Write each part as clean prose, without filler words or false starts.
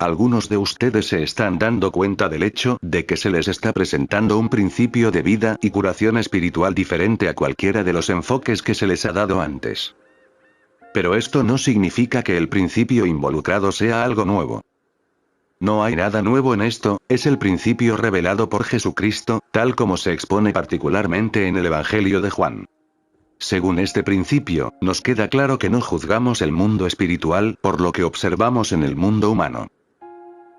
Algunos de ustedes se están dando cuenta del hecho de que se les está presentando un principio de vida y curación espiritual diferente a cualquiera de los enfoques que se les ha dado antes. Pero esto no significa que el principio involucrado sea algo nuevo. No hay nada nuevo en esto, es el principio revelado por Jesucristo, tal como se expone particularmente en el Evangelio de Juan. Según este principio, nos queda claro que no juzgamos el mundo espiritual por lo que observamos en el mundo humano.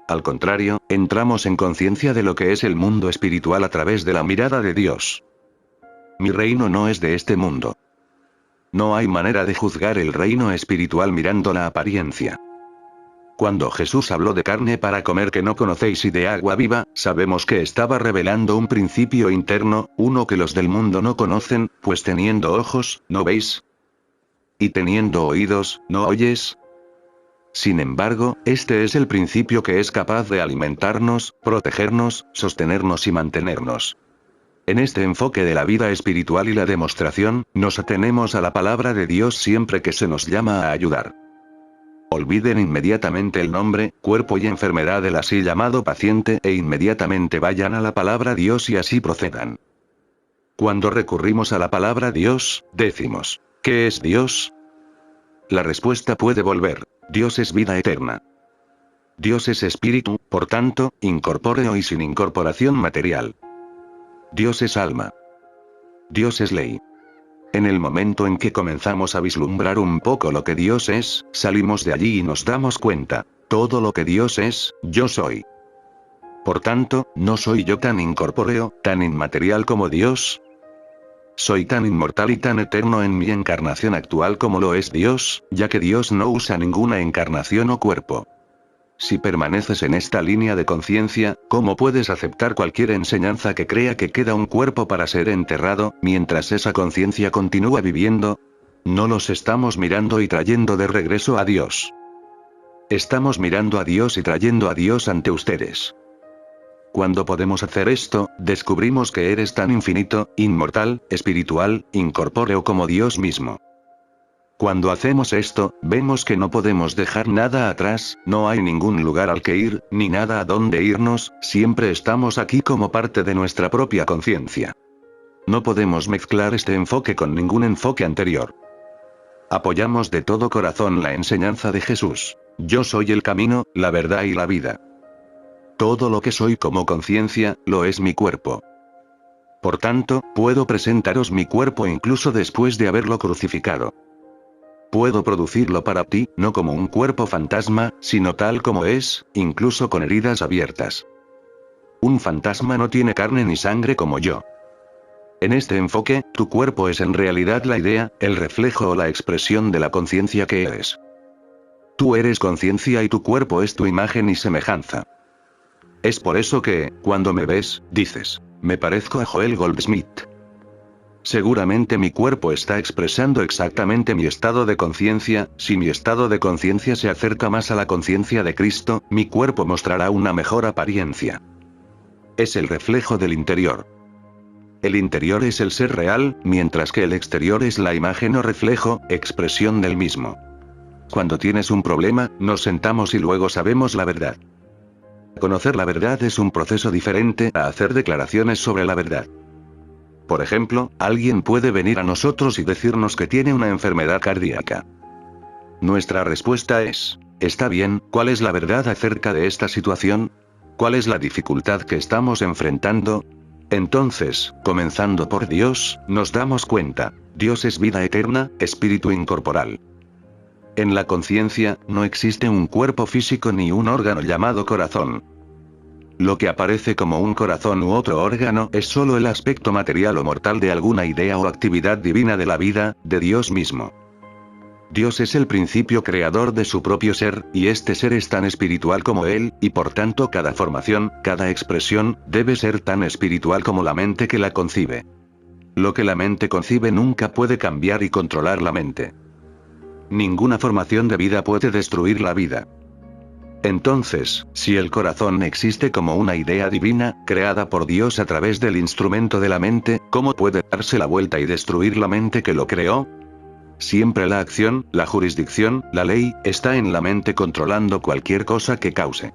Al contrario, entramos en conciencia de lo que es el mundo espiritual a través de la mirada de Dios. Mi reino no es de este mundo. No hay manera de juzgar el reino espiritual mirando la apariencia. Cuando Jesús habló de carne para comer que no conocéis y de agua viva, sabemos que estaba revelando un principio interno, uno que los del mundo no conocen, pues teniendo ojos, ¿no veis? Y teniendo oídos, ¿no oyes? Sin embargo, este es el principio que es capaz de alimentarnos, protegernos, sostenernos y mantenernos. En este enfoque de la vida espiritual y la demostración, nos atenemos a la palabra de Dios siempre que se nos llama a ayudar. Olviden inmediatamente el nombre, cuerpo y enfermedad del así llamado paciente e inmediatamente vayan a la palabra Dios y así procedan. Cuando recurrimos a la palabra Dios, decimos, ¿qué es Dios? La respuesta puede volver, Dios es vida eterna. Dios es espíritu, por tanto, incorpóreo y sin incorporación material. Dios es alma. Dios es ley. En el momento en que comenzamos a vislumbrar un poco lo que Dios es, salimos de allí y nos damos cuenta, todo lo que Dios es, yo soy. Por tanto, ¿no soy yo tan incorpóreo, tan inmaterial como Dios? ¿Soy tan inmortal y tan eterno en mi encarnación actual como lo es Dios, ya que Dios no usa ninguna encarnación o cuerpo? Si permaneces en esta línea de conciencia, ¿cómo puedes aceptar cualquier enseñanza que crea que queda un cuerpo para ser enterrado, mientras esa conciencia continúa viviendo? No los estamos mirando y trayendo de regreso a Dios. Estamos mirando a Dios y trayendo a Dios ante ustedes. Cuando podemos hacer esto, descubrimos que eres tan infinito, inmortal, espiritual, incorpóreo como Dios mismo. Cuando hacemos esto, vemos que no podemos dejar nada atrás, no hay ningún lugar al que ir, ni nada a dónde irnos, siempre estamos aquí como parte de nuestra propia conciencia. No podemos mezclar este enfoque con ningún enfoque anterior. Apoyamos de todo corazón la enseñanza de Jesús. Yo soy el camino, la verdad y la vida. Todo lo que soy como conciencia, lo es mi cuerpo. Por tanto, puedo presentaros mi cuerpo incluso después de haberlo crucificado. Puedo producirlo para ti, no como un cuerpo fantasma, sino tal como es, incluso con heridas abiertas. Un fantasma no tiene carne ni sangre como yo. En este enfoque, tu cuerpo es en realidad la idea, el reflejo o la expresión de la conciencia que eres. Tú eres conciencia y tu cuerpo es tu imagen y semejanza. Es por eso que, cuando me ves, dices, me parezco a Joel Goldsmith. Seguramente mi cuerpo está expresando exactamente mi estado de conciencia, si mi estado de conciencia se acerca más a la conciencia de Cristo, mi cuerpo mostrará una mejor apariencia. Es el reflejo del interior. El interior es el ser real, mientras que el exterior es la imagen o reflejo, expresión del mismo. Cuando tienes un problema, nos sentamos y luego sabemos la verdad. Conocer la verdad es un proceso diferente a hacer declaraciones sobre la verdad. Por ejemplo, alguien puede venir a nosotros y decirnos que tiene una enfermedad cardíaca. Nuestra respuesta es, está bien, ¿cuál es la verdad acerca de esta situación? ¿Cuál es la dificultad que estamos enfrentando? Entonces, comenzando por Dios, nos damos cuenta, Dios es vida eterna, espíritu incorporal. En la conciencia, no existe un cuerpo físico ni un órgano llamado corazón. Lo que aparece como un corazón u otro órgano es solo el aspecto material o mortal de alguna idea o actividad divina de la vida, de Dios mismo. Dios es el principio creador de su propio ser, y este ser es tan espiritual como Él, y por tanto cada formación, cada expresión, debe ser tan espiritual como la mente que la concibe. Lo que la mente concibe nunca puede cambiar y controlar la mente. Ninguna formación de vida puede destruir la vida. Entonces, si el corazón existe como una idea divina, creada por Dios a través del instrumento de la mente, ¿cómo puede darse la vuelta y destruir la mente que lo creó? Siempre la acción, la jurisdicción, la ley, está en la mente controlando cualquier cosa que cause.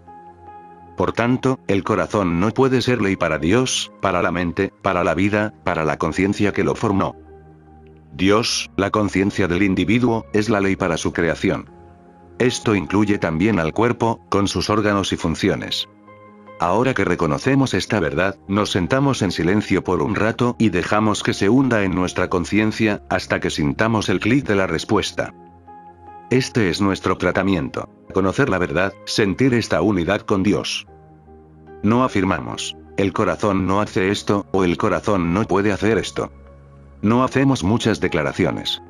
Por tanto, el corazón no puede ser ley para Dios, para la mente, para la vida, para la conciencia que lo formó. Dios, la conciencia del individuo, es la ley para su creación. Esto incluye también al cuerpo, con sus órganos y funciones. Ahora que reconocemos esta verdad, nos sentamos en silencio por un rato y dejamos que se hunda en nuestra conciencia, hasta que sintamos el clic de la respuesta. Este es nuestro tratamiento. Conocer la verdad, sentir esta unidad con Dios. No afirmamos, el corazón no hace esto, o el corazón no puede hacer esto. No hacemos muchas declaraciones.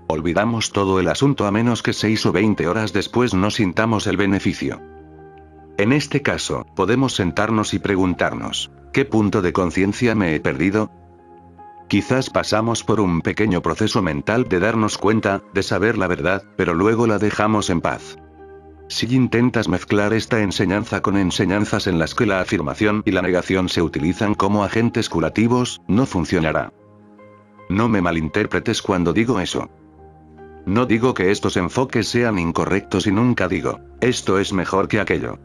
Olvidamos todo el asunto a menos que 6 o 20 horas después no sintamos el beneficio. En este caso, podemos sentarnos y preguntarnos, ¿qué punto de conciencia me he perdido? Quizás pasamos por un pequeño proceso mental de darnos cuenta, de saber la verdad, pero luego la dejamos en paz. Si intentas mezclar esta enseñanza con enseñanzas en las que la afirmación y la negación se utilizan como agentes curativos, no funcionará. No me malinterpretes cuando digo eso. No digo que estos enfoques sean incorrectos y nunca digo, esto es mejor que aquello.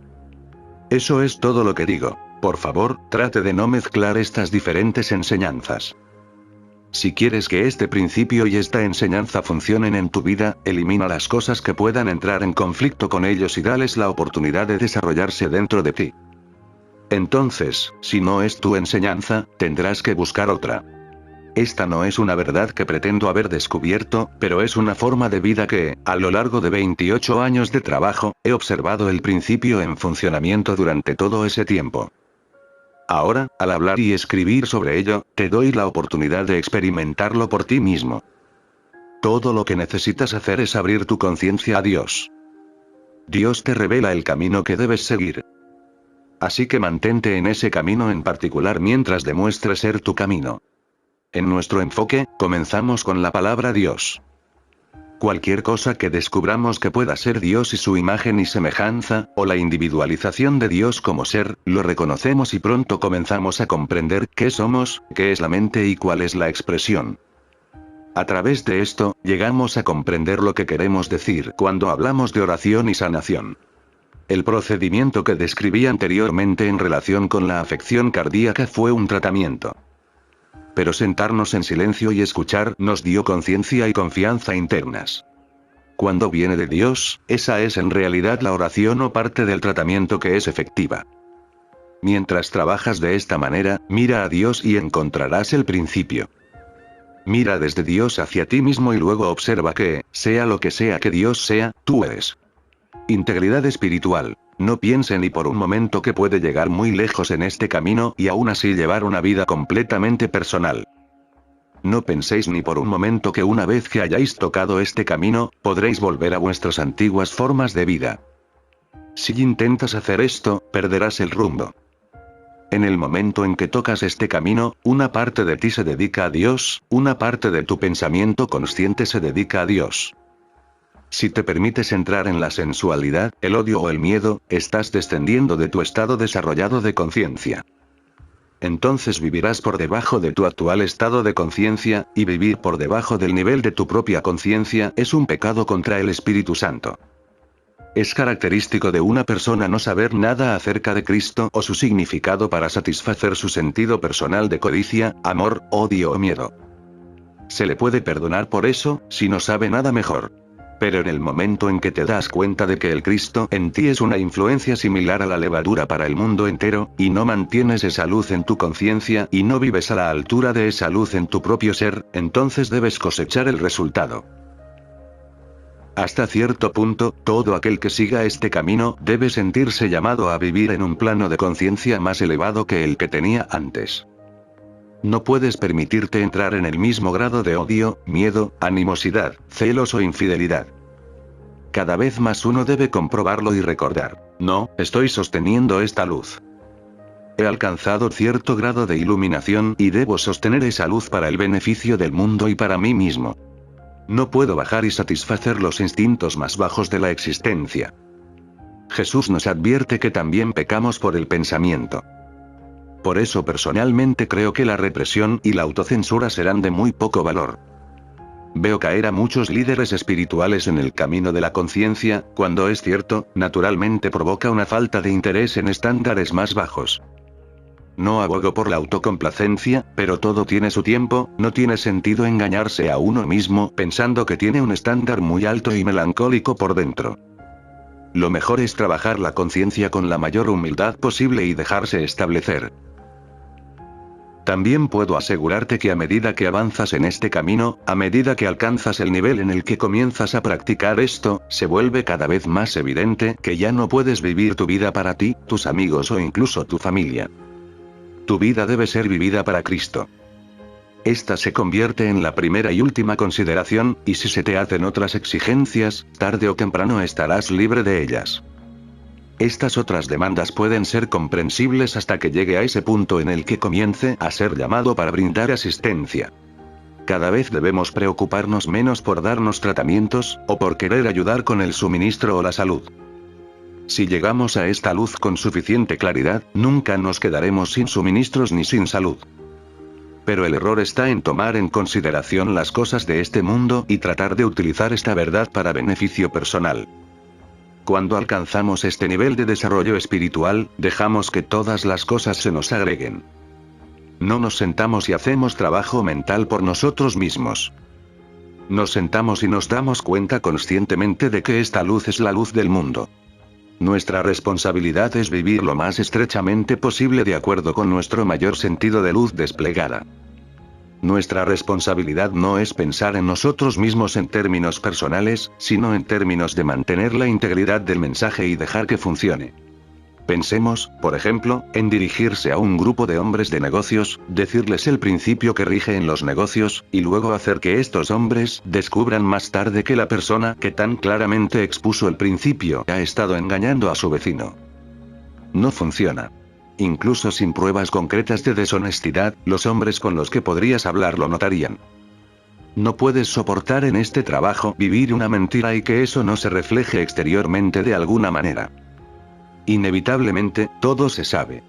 Eso es todo lo que digo. Por favor, trate de no mezclar estas diferentes enseñanzas. Si quieres que este principio y esta enseñanza funcionen en tu vida, elimina las cosas que puedan entrar en conflicto con ellos y dales la oportunidad de desarrollarse dentro de ti. Entonces, si no es tu enseñanza, tendrás que buscar otra. Esta no es una verdad que pretendo haber descubierto, pero es una forma de vida que, a lo largo de 28 años de trabajo, he observado el principio en funcionamiento durante todo ese tiempo. Ahora, al hablar y escribir sobre ello, te doy la oportunidad de experimentarlo por ti mismo. Todo lo que necesitas hacer es abrir tu conciencia a Dios. Dios te revela el camino que debes seguir. Así que mantente en ese camino en particular mientras demuestre ser tu camino. En nuestro enfoque, comenzamos con la palabra Dios. Cualquier cosa que descubramos que pueda ser Dios y su imagen y semejanza, o la individualización de Dios como ser, lo reconocemos y pronto comenzamos a comprender qué somos, qué es la mente y cuál es la expresión. A través de esto, llegamos a comprender lo que queremos decir cuando hablamos de oración y sanación. El procedimiento que describí anteriormente en relación con la afección cardíaca fue un tratamiento. Pero sentarnos en silencio y escuchar nos dio conciencia y confianza internas. Cuando viene de Dios, esa es en realidad la oración o parte del tratamiento que es efectiva. Mientras trabajas de esta manera, mira a Dios y encontrarás el principio. Mira desde Dios hacia ti mismo y luego observa que, sea lo que sea que Dios sea, tú eres. Integridad espiritual. No piense ni por un momento que puede llegar muy lejos en este camino y aún así llevar una vida completamente personal. No penséis ni por un momento que una vez que hayáis tocado este camino, podréis volver a vuestras antiguas formas de vida. Si intentas hacer esto, perderás el rumbo. En el momento en que tocas este camino, una parte de ti se dedica a Dios, una parte de tu pensamiento consciente se dedica a Dios. Si te permites entrar en la sensualidad, el odio o el miedo, estás descendiendo de tu estado desarrollado de conciencia. Entonces vivirás por debajo de tu actual estado de conciencia, y vivir por debajo del nivel de tu propia conciencia es un pecado contra el Espíritu Santo. Es característico de una persona no saber nada acerca de Cristo o su significado para satisfacer su sentido personal de codicia, amor, odio o miedo. Se le puede perdonar por eso, si no sabe nada mejor. Pero en el momento en que te das cuenta de que el Cristo en ti es una influencia similar a la levadura para el mundo entero, y no mantienes esa luz en tu conciencia y no vives a la altura de esa luz en tu propio ser, entonces debes cosechar el resultado. Hasta cierto punto, todo aquel que siga este camino debe sentirse llamado a vivir en un plano de conciencia más elevado que el que tenía antes. No puedes permitirte entrar en el mismo grado de odio, miedo, animosidad, celos o infidelidad. Cada vez más uno debe comprobarlo y recordar, no, estoy sosteniendo esta luz. He alcanzado cierto grado de iluminación y debo sostener esa luz para el beneficio del mundo y para mí mismo. No puedo bajar y satisfacer los instintos más bajos de la existencia. Jesús nos advierte que también pecamos por el pensamiento. Por eso personalmente creo que la represión y la autocensura serán de muy poco valor. Veo caer a muchos líderes espirituales en el camino de la conciencia, cuando es cierto, naturalmente provoca una falta de interés en estándares más bajos. No abogo por la autocomplacencia, pero todo tiene su tiempo, no tiene sentido engañarse a uno mismo pensando que tiene un estándar muy alto y melancólico por dentro. Lo mejor es trabajar la conciencia con la mayor humildad posible y dejarse establecer. También puedo asegurarte que a medida que avanzas en este camino, a medida que alcanzas el nivel en el que comienzas a practicar esto, se vuelve cada vez más evidente que ya no puedes vivir tu vida para ti, tus amigos o incluso tu familia. Tu vida debe ser vivida para Cristo. Esta se convierte en la primera y última consideración, y si se te hacen otras exigencias, tarde o temprano estarás libre de ellas. Estas otras demandas pueden ser comprensibles hasta que llegue a ese punto en el que comience a ser llamado para brindar asistencia. Cada vez debemos preocuparnos menos por darnos tratamientos, o por querer ayudar con el suministro o la salud. Si llegamos a esta luz con suficiente claridad, nunca nos quedaremos sin suministros ni sin salud. Pero el error está en tomar en consideración las cosas de este mundo y tratar de utilizar esta verdad para beneficio personal. Cuando alcanzamos este nivel de desarrollo espiritual, dejamos que todas las cosas se nos agreguen. No nos sentamos y hacemos trabajo mental por nosotros mismos. Nos sentamos y nos damos cuenta conscientemente de que esta luz es la luz del mundo. Nuestra responsabilidad es vivir lo más estrechamente posible de acuerdo con nuestro mayor sentido de luz desplegada. Nuestra responsabilidad no es pensar en nosotros mismos en términos personales, sino en términos de mantener la integridad del mensaje y dejar que funcione. Pensemos, por ejemplo, en dirigirse a un grupo de hombres de negocios, decirles el principio que rige en los negocios, y luego hacer que estos hombres descubran más tarde que la persona que tan claramente expuso el principio ha estado engañando a su vecino. No funciona. Incluso sin pruebas concretas de deshonestidad, los hombres con los que podrías hablar lo notarían. No puedes soportar en este trabajo vivir una mentira y que eso no se refleje exteriormente de alguna manera. Inevitablemente, todo se sabe.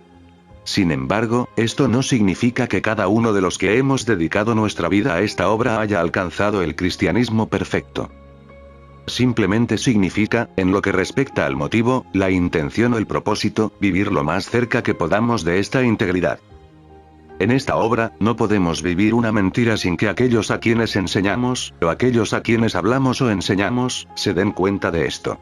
Sin embargo, esto no significa que cada uno de los que hemos dedicado nuestra vida a esta obra haya alcanzado el cristianismo perfecto. Simplemente significa, en lo que respecta al motivo, la intención o el propósito, vivir lo más cerca que podamos de esta integridad. En esta obra, no podemos vivir una mentira sin que aquellos a quienes enseñamos, o aquellos a quienes hablamos o enseñamos, se den cuenta de esto.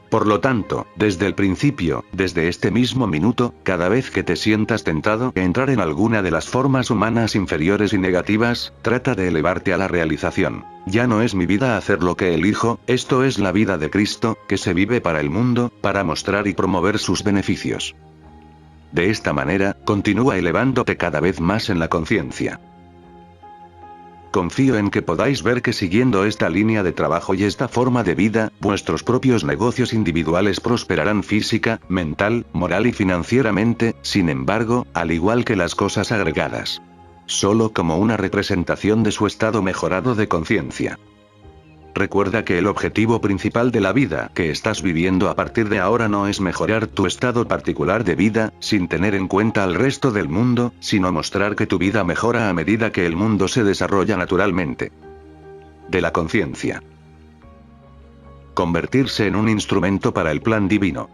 Por lo tanto, desde el principio, desde este mismo minuto, cada vez que te sientas tentado a entrar en alguna de las formas humanas inferiores y negativas, trata de elevarte a la realización. Ya no es mi vida hacer lo que elijo, esto es la vida de Cristo, que se vive para el mundo, para mostrar y promover sus beneficios. De esta manera, continúa elevándote cada vez más en la conciencia. Confío en que podáis ver que siguiendo esta línea de trabajo y esta forma de vida, vuestros propios negocios individuales prosperarán física, mental, moral y financieramente, sin embargo, al igual que las cosas agregadas. Solo como una representación de su estado mejorado de conciencia. Recuerda que el objetivo principal de la vida que estás viviendo a partir de ahora no es mejorar tu estado particular de vida, sin tener en cuenta al resto del mundo, sino mostrar que tu vida mejora a medida que el mundo se desarrolla naturalmente. De la conciencia. Convertirse en un instrumento para el plan divino.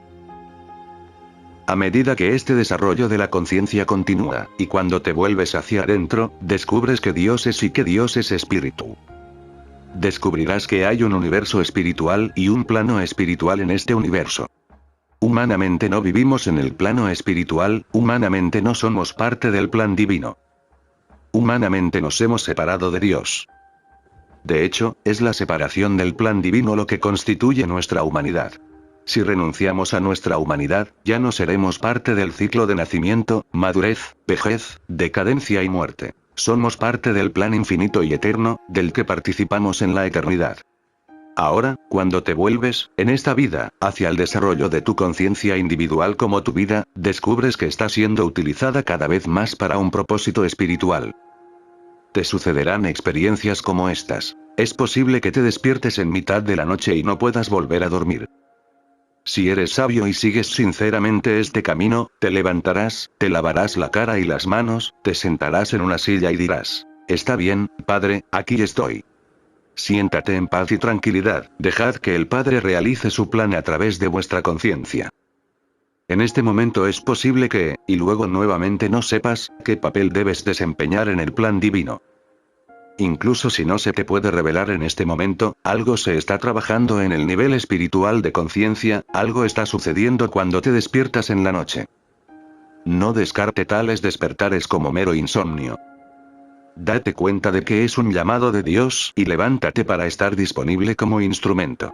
A medida que este desarrollo de la conciencia continúa, y cuando te vuelves hacia adentro, descubres que Dios es y que Dios es espíritu. Descubrirás que hay un universo espiritual y un plano espiritual en este universo. Humanamente no vivimos en el plano espiritual, humanamente no somos parte del plan divino. Humanamente nos hemos separado de Dios. De hecho, es la separación del plan divino lo que constituye nuestra humanidad. Si renunciamos a nuestra humanidad, ya no seremos parte del ciclo de nacimiento, madurez, vejez, decadencia y muerte. Somos parte del plan infinito y eterno, del que participamos en la eternidad. Ahora, cuando te vuelves, en esta vida, hacia el desarrollo de tu conciencia individual como tu vida, descubres que está siendo utilizada cada vez más para un propósito espiritual. Te sucederán experiencias como estas. Es posible que te despiertes en mitad de la noche y no puedas volver a dormir. Si eres sabio y sigues sinceramente este camino, te levantarás, te lavarás la cara y las manos, te sentarás en una silla y dirás: está bien, Padre, aquí estoy. Siéntate en paz y tranquilidad, dejad que el Padre realice su plan a través de vuestra conciencia. En este momento es posible que, y luego nuevamente no sepas, qué papel debes desempeñar en el plan divino. Incluso si no se te puede revelar en este momento, algo se está trabajando en el nivel espiritual de conciencia, algo está sucediendo cuando te despiertas en la noche. No descarte tales despertares como mero insomnio. Date cuenta de que es un llamado de Dios y levántate para estar disponible como instrumento.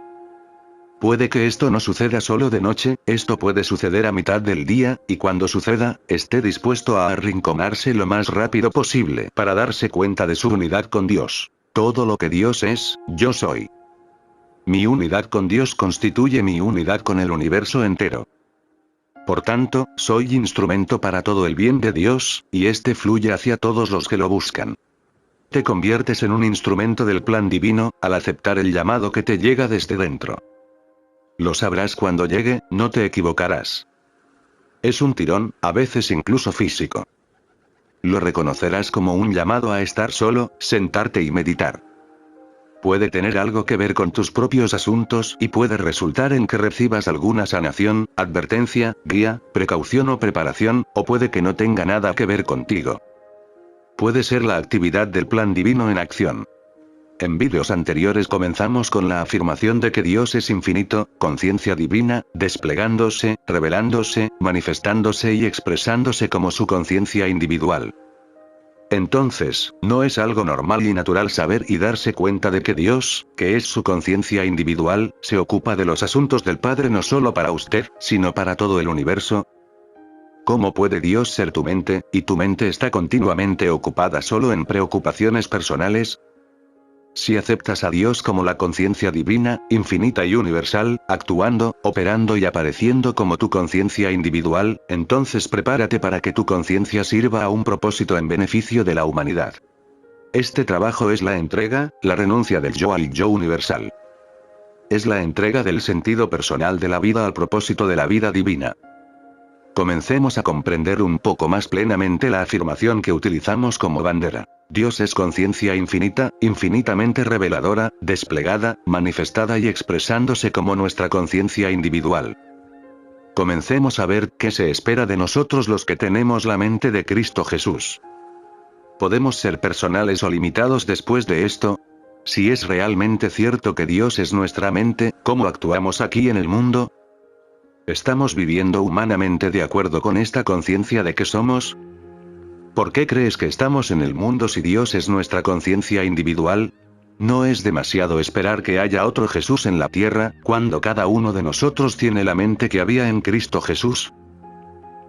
Puede que esto no suceda solo de noche, esto puede suceder a mitad del día, y cuando suceda, esté dispuesto a arrinconarse lo más rápido posible para darse cuenta de su unidad con Dios. Todo lo que Dios es, yo soy. Mi unidad con Dios constituye mi unidad con el universo entero. Por tanto, soy instrumento para todo el bien de Dios, y este fluye hacia todos los que lo buscan. Te conviertes en un instrumento del plan divino, al aceptar el llamado que te llega desde dentro. Lo sabrás cuando llegue, no te equivocarás. Es un tirón, a veces incluso físico. Lo reconocerás como un llamado a estar solo, sentarte y meditar. Puede tener algo que ver con tus propios asuntos y puede resultar en que recibas alguna sanación, advertencia, guía, precaución o preparación, o puede que no tenga nada que ver contigo. Puede ser la actividad del plan divino en acción. En vídeos anteriores comenzamos con la afirmación de que Dios es infinito, conciencia divina, desplegándose, revelándose, manifestándose y expresándose como su conciencia individual. Entonces, ¿no es algo normal y natural saber y darse cuenta de que Dios, que es su conciencia individual, se ocupa de los asuntos del Padre no solo para usted, sino para todo el universo? ¿Cómo puede Dios ser tu mente, y tu mente está continuamente ocupada solo en preocupaciones personales? Si aceptas a Dios como la conciencia divina, infinita y universal, actuando, operando y apareciendo como tu conciencia individual, entonces prepárate para que tu conciencia sirva a un propósito en beneficio de la humanidad. Este trabajo es la entrega, la renuncia del yo al yo universal. Es la entrega del sentido personal de la vida al propósito de la vida divina. Comencemos a comprender un poco más plenamente la afirmación que utilizamos como bandera. Dios es conciencia infinita, infinitamente reveladora, desplegada, manifestada y expresándose como nuestra conciencia individual. Comencemos a ver qué se espera de nosotros los que tenemos la mente de Cristo Jesús. ¿Podemos ser personales o limitados después de esto? Si es realmente cierto que Dios es nuestra mente, ¿cómo actuamos aquí en el mundo? ¿Estamos viviendo humanamente de acuerdo con esta conciencia de que somos? ¿Por qué crees que estamos en el mundo si Dios es nuestra conciencia individual? ¿No es demasiado esperar que haya otro Jesús en la tierra, cuando cada uno de nosotros tiene la mente que había en Cristo Jesús?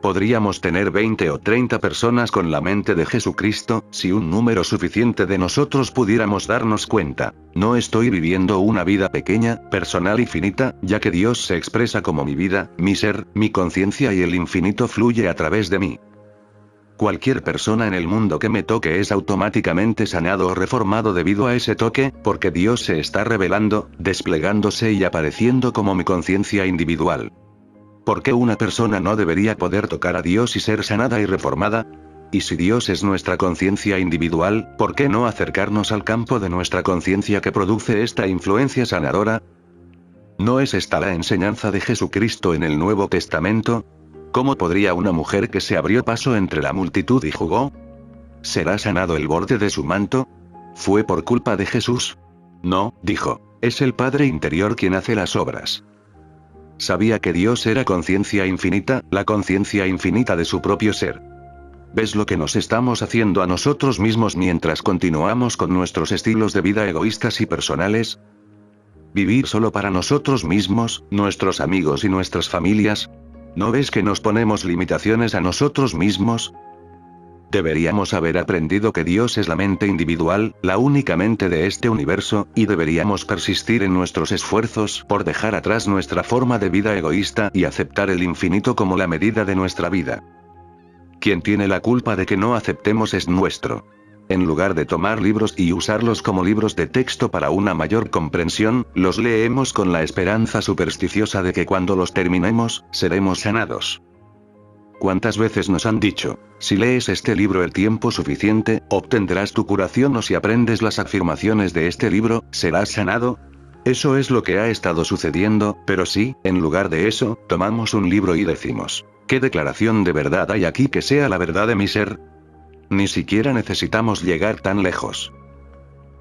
Podríamos tener 20 o 30 personas con la mente de Jesucristo, si un número suficiente de nosotros pudiéramos darnos cuenta. No estoy viviendo una vida pequeña, personal y finita, ya que Dios se expresa como mi vida, mi ser, mi conciencia y el infinito fluye a través de mí. Cualquier persona en el mundo que me toque es automáticamente sanado o reformado debido a ese toque, porque Dios se está revelando, desplegándose y apareciendo como mi conciencia individual. ¿Por qué una persona no debería poder tocar a Dios y ser sanada y reformada? Y si Dios es nuestra conciencia individual, ¿por qué no acercarnos al campo de nuestra conciencia que produce esta influencia sanadora? ¿No es esta la enseñanza de Jesucristo en el Nuevo Testamento? ¿Cómo podría una mujer que se abrió paso entre la multitud y jugó? ¿Será sanado el borde de su manto? ¿Fue por culpa de Jesús? No, dijo, es el Padre interior quien hace las obras. Sabía que Dios era conciencia infinita, la conciencia infinita de su propio ser. ¿Ves lo que nos estamos haciendo a nosotros mismos mientras continuamos con nuestros estilos de vida egoístas y personales? ¿Vivir solo para nosotros mismos, nuestros amigos y nuestras familias? ¿No ves que nos ponemos limitaciones a nosotros mismos? Deberíamos haber aprendido que Dios es la mente individual, la única mente de este universo, y deberíamos persistir en nuestros esfuerzos por dejar atrás nuestra forma de vida egoísta y aceptar el infinito como la medida de nuestra vida. Quien tiene la culpa de que no aceptemos es nuestro. En lugar de tomar libros y usarlos como libros de texto para una mayor comprensión, los leemos con la esperanza supersticiosa de que cuando los terminemos, seremos sanados. ¿Cuántas veces nos han dicho, si lees este libro el tiempo suficiente, obtendrás tu curación, o si aprendes las afirmaciones de este libro, serás sanado? Eso es lo que ha estado sucediendo, pero si, en lugar de eso, tomamos un libro y decimos, ¿qué declaración de verdad hay aquí que sea la verdad de mi ser? Ni siquiera necesitamos llegar tan lejos.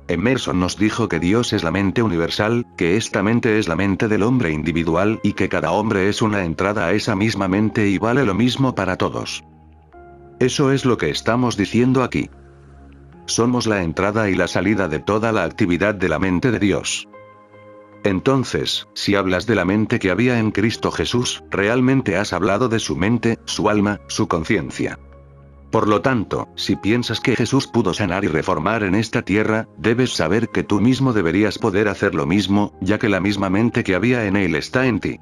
Emerson nos dijo que Dios es la mente universal, que esta mente es la mente del hombre individual y que cada hombre es una entrada a esa misma mente y vale lo mismo para todos. Eso es lo que estamos diciendo aquí. Somos la entrada y la salida de toda la actividad de la mente de Dios. Entonces, si hablas de la mente que había en Cristo Jesús, realmente has hablado de su mente, su alma, su conciencia. Por lo tanto, si piensas que Jesús pudo sanar y reformar en esta tierra, debes saber que tú mismo deberías poder hacer lo mismo, ya que la misma mente que había en él está en ti.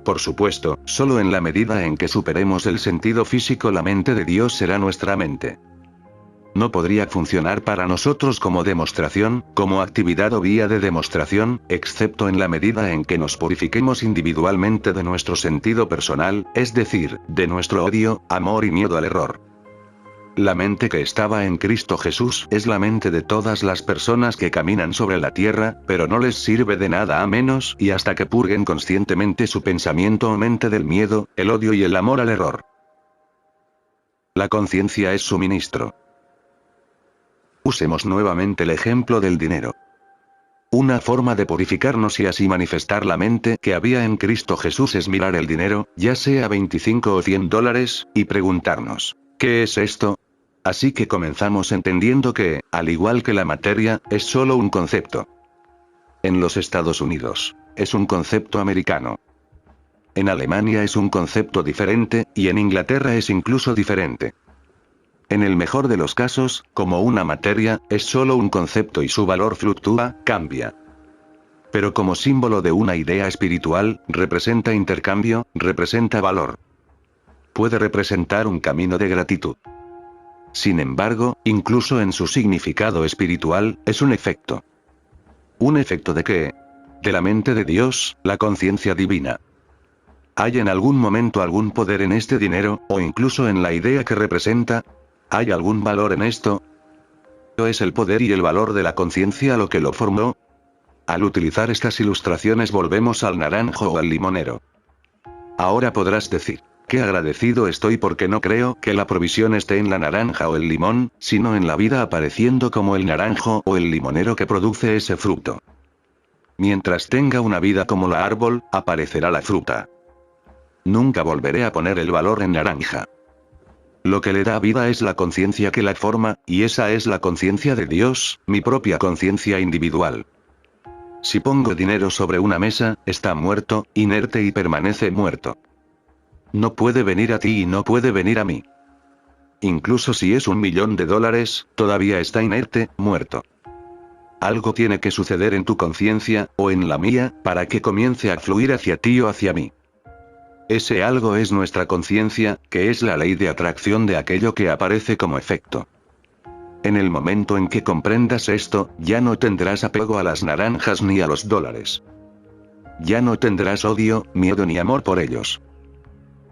Por supuesto, solo en la medida en que superemos el sentido físico, la mente de Dios será nuestra mente. No podría funcionar para nosotros como demostración, como actividad o vía de demostración, excepto en la medida en que nos purifiquemos individualmente de nuestro sentido personal, es decir, de nuestro odio, amor y miedo al error. La mente que estaba en Cristo Jesús es la mente de todas las personas que caminan sobre la tierra, pero no les sirve de nada a menos y hasta que purguen conscientemente su pensamiento o mente del miedo, el odio y el amor al error. La conciencia es suministro. Usemos nuevamente el ejemplo del dinero. Una forma de purificarnos y así manifestar la mente que había en Cristo Jesús es mirar el dinero, ya sea 25 o $100, y preguntarnos, ¿qué es esto? Así que comenzamos entendiendo que, al igual que la materia, es solo un concepto. En los Estados Unidos, es un concepto americano. En Alemania es un concepto diferente, y en Inglaterra es incluso diferente. En el mejor de los casos, como una materia, es solo un concepto y su valor fluctúa, cambia. Pero como símbolo de una idea espiritual, representa intercambio, representa valor. Puede representar un camino de gratitud. Sin embargo, incluso en su significado espiritual, es un efecto. ¿Un efecto de qué? De la mente de Dios, la conciencia divina. ¿Hay en algún momento algún poder en este dinero, o incluso en la idea que representa? ¿Hay algún valor en esto? ¿O es el poder y el valor de la conciencia lo que lo formó? Al utilizar estas ilustraciones volvemos al naranjo o al limonero. Ahora podrás decir, qué agradecido estoy porque no creo que la provisión esté en la naranja o el limón, sino en la vida apareciendo como el naranjo o el limonero que produce ese fruto. Mientras tenga una vida como la árbol, aparecerá la fruta. Nunca volveré a poner el valor en naranja. Lo que le da vida es la conciencia que la forma, y esa es la conciencia de Dios, mi propia conciencia individual. Si pongo dinero sobre una mesa, está muerto, inerte y permanece muerto. No puede venir a ti y no puede venir a mí. Incluso si es $1.000.000, todavía está inerte, muerto. Algo tiene que suceder en tu conciencia, o en la mía, para que comience a fluir hacia ti o hacia mí. Ese algo es nuestra conciencia, que es la ley de atracción de aquello que aparece como efecto. En el momento en que comprendas esto, ya no tendrás apego a las naranjas ni a los dólares. Ya no tendrás odio, miedo ni amor por ellos.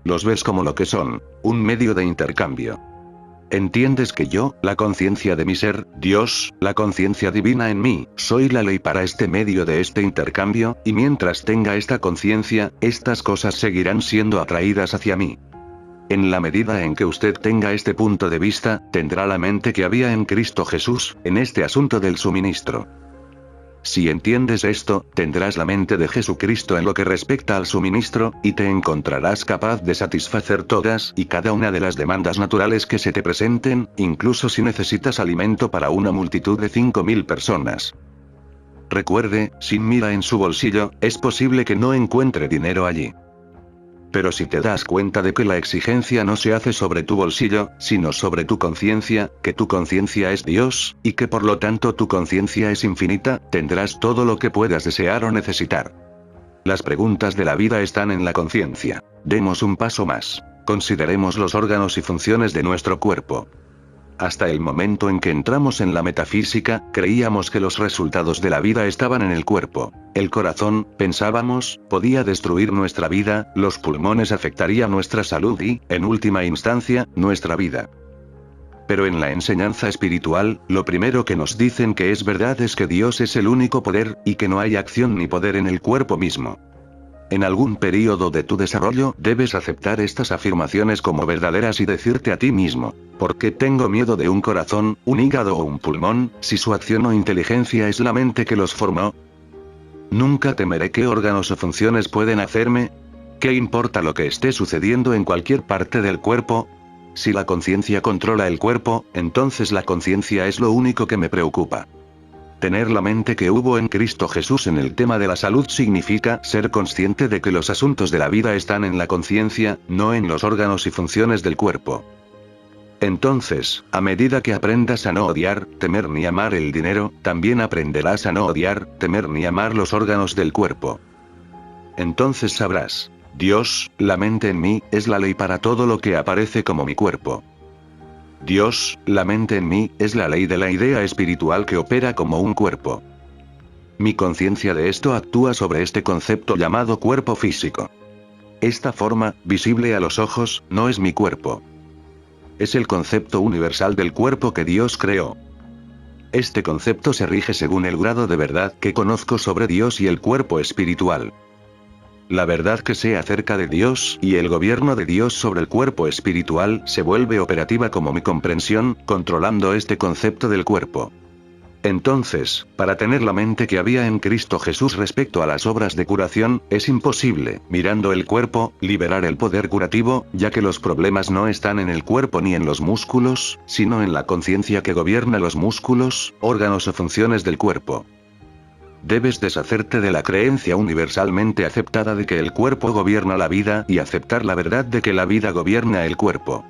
Los ves como lo que son, un medio de intercambio. Entiendes que yo, la conciencia de mi ser, Dios, la conciencia divina en mí, soy la ley para este medio de este intercambio, y mientras tenga esta conciencia, estas cosas seguirán siendo atraídas hacia mí. En la medida en que usted tenga este punto de vista, tendrá la mente que había en Cristo Jesús, en este asunto del suministro. Si entiendes esto, tendrás la mente de Jesucristo en lo que respecta al suministro, y te encontrarás capaz de satisfacer todas y cada una de las demandas naturales que se te presenten, incluso si necesitas alimento para una multitud de 5.000 personas. Recuerde, si mira en su bolsillo, es posible que no encuentre dinero allí. Pero si te das cuenta de que la exigencia no se hace sobre tu bolsillo, sino sobre tu conciencia, que tu conciencia es Dios, y que por lo tanto tu conciencia es infinita, tendrás todo lo que puedas desear o necesitar. Las preguntas de la vida están en la conciencia. Demos un paso más. Consideremos los órganos y funciones de nuestro cuerpo. Hasta el momento en que entramos en la metafísica, creíamos que los resultados de la vida estaban en el cuerpo. El corazón, pensábamos, podía destruir nuestra vida, los pulmones afectarían nuestra salud y, en última instancia, nuestra vida. Pero en la enseñanza espiritual, lo primero que nos dicen que es verdad es que Dios es el único poder, y que no hay acción ni poder en el cuerpo mismo. En algún período de tu desarrollo debes aceptar estas afirmaciones como verdaderas y decirte a ti mismo: ¿por qué tengo miedo de un corazón, un hígado o un pulmón, si su acción o inteligencia es la mente que los formó? Nunca temeré qué órganos o funciones pueden hacerme. ¿Qué importa lo que esté sucediendo en cualquier parte del cuerpo? Si la conciencia controla el cuerpo, entonces la conciencia es lo único que me preocupa. Tener la mente que hubo en Cristo Jesús en el tema de la salud significa ser consciente de que los asuntos de la vida están en la conciencia, no en los órganos y funciones del cuerpo. Entonces, a medida que aprendas a no odiar, temer ni amar el dinero, también aprenderás a no odiar, temer ni amar los órganos del cuerpo. Entonces sabrás: Dios, la mente en mí, es la ley para todo lo que aparece como mi cuerpo. Dios, la mente en mí, es la ley de la idea espiritual que opera como un cuerpo. Mi conciencia de esto actúa sobre este concepto llamado cuerpo físico. Esta forma, visible a los ojos, no es mi cuerpo. Es el concepto universal del cuerpo que Dios creó. Este concepto se rige según el grado de verdad que conozco sobre Dios y el cuerpo espiritual. La verdad que sé acerca de Dios y el gobierno de Dios sobre el cuerpo espiritual se vuelve operativa como mi comprensión, controlando este concepto del cuerpo. Entonces, para tener la mente que había en Cristo Jesús respecto a las obras de curación, es imposible, mirando el cuerpo, liberar el poder curativo, ya que los problemas no están en el cuerpo ni en los músculos, sino en la conciencia que gobierna los músculos, órganos o funciones del cuerpo. Debes deshacerte de la creencia universalmente aceptada de que el cuerpo gobierna la vida y aceptar la verdad de que la vida gobierna el cuerpo.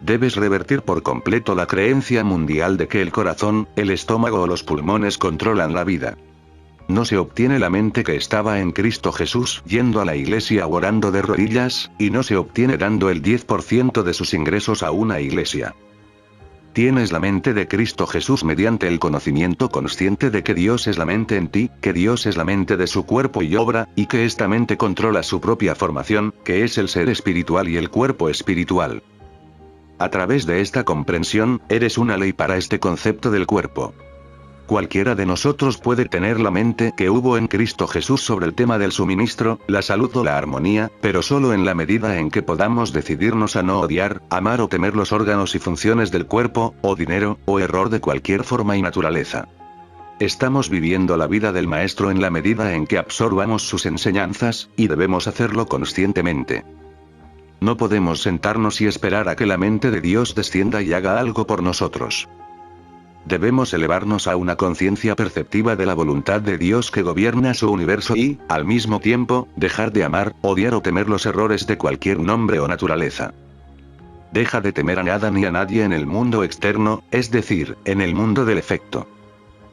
Debes revertir por completo la creencia mundial de que el corazón, el estómago o los pulmones controlan la vida. No se obtiene la mente que estaba en Cristo Jesús yendo a la iglesia o orando de rodillas, y no se obtiene dando el 10% de sus ingresos a una iglesia. Tienes la mente de Cristo Jesús mediante el conocimiento consciente de que Dios es la mente en ti, que Dios es la mente de su cuerpo y obra, y que esta mente controla su propia formación, que es el ser espiritual y el cuerpo espiritual. A través de esta comprensión, eres una ley para este concepto del cuerpo. Cualquiera de nosotros puede tener la mente que hubo en Cristo Jesús sobre el tema del suministro, la salud o la armonía, pero solo en la medida en que podamos decidirnos a no odiar, amar o temer los órganos y funciones del cuerpo, o dinero, o error de cualquier forma y naturaleza. Estamos viviendo la vida del Maestro en la medida en que absorbamos sus enseñanzas, y debemos hacerlo conscientemente. No podemos sentarnos y esperar a que la mente de Dios descienda y haga algo por nosotros. Debemos elevarnos a una conciencia perceptiva de la voluntad de Dios que gobierna su universo y, al mismo tiempo, dejar de amar, odiar o temer los errores de cualquier nombre o naturaleza. Deja de temer a nada ni a nadie en el mundo externo, es decir, en el mundo del efecto.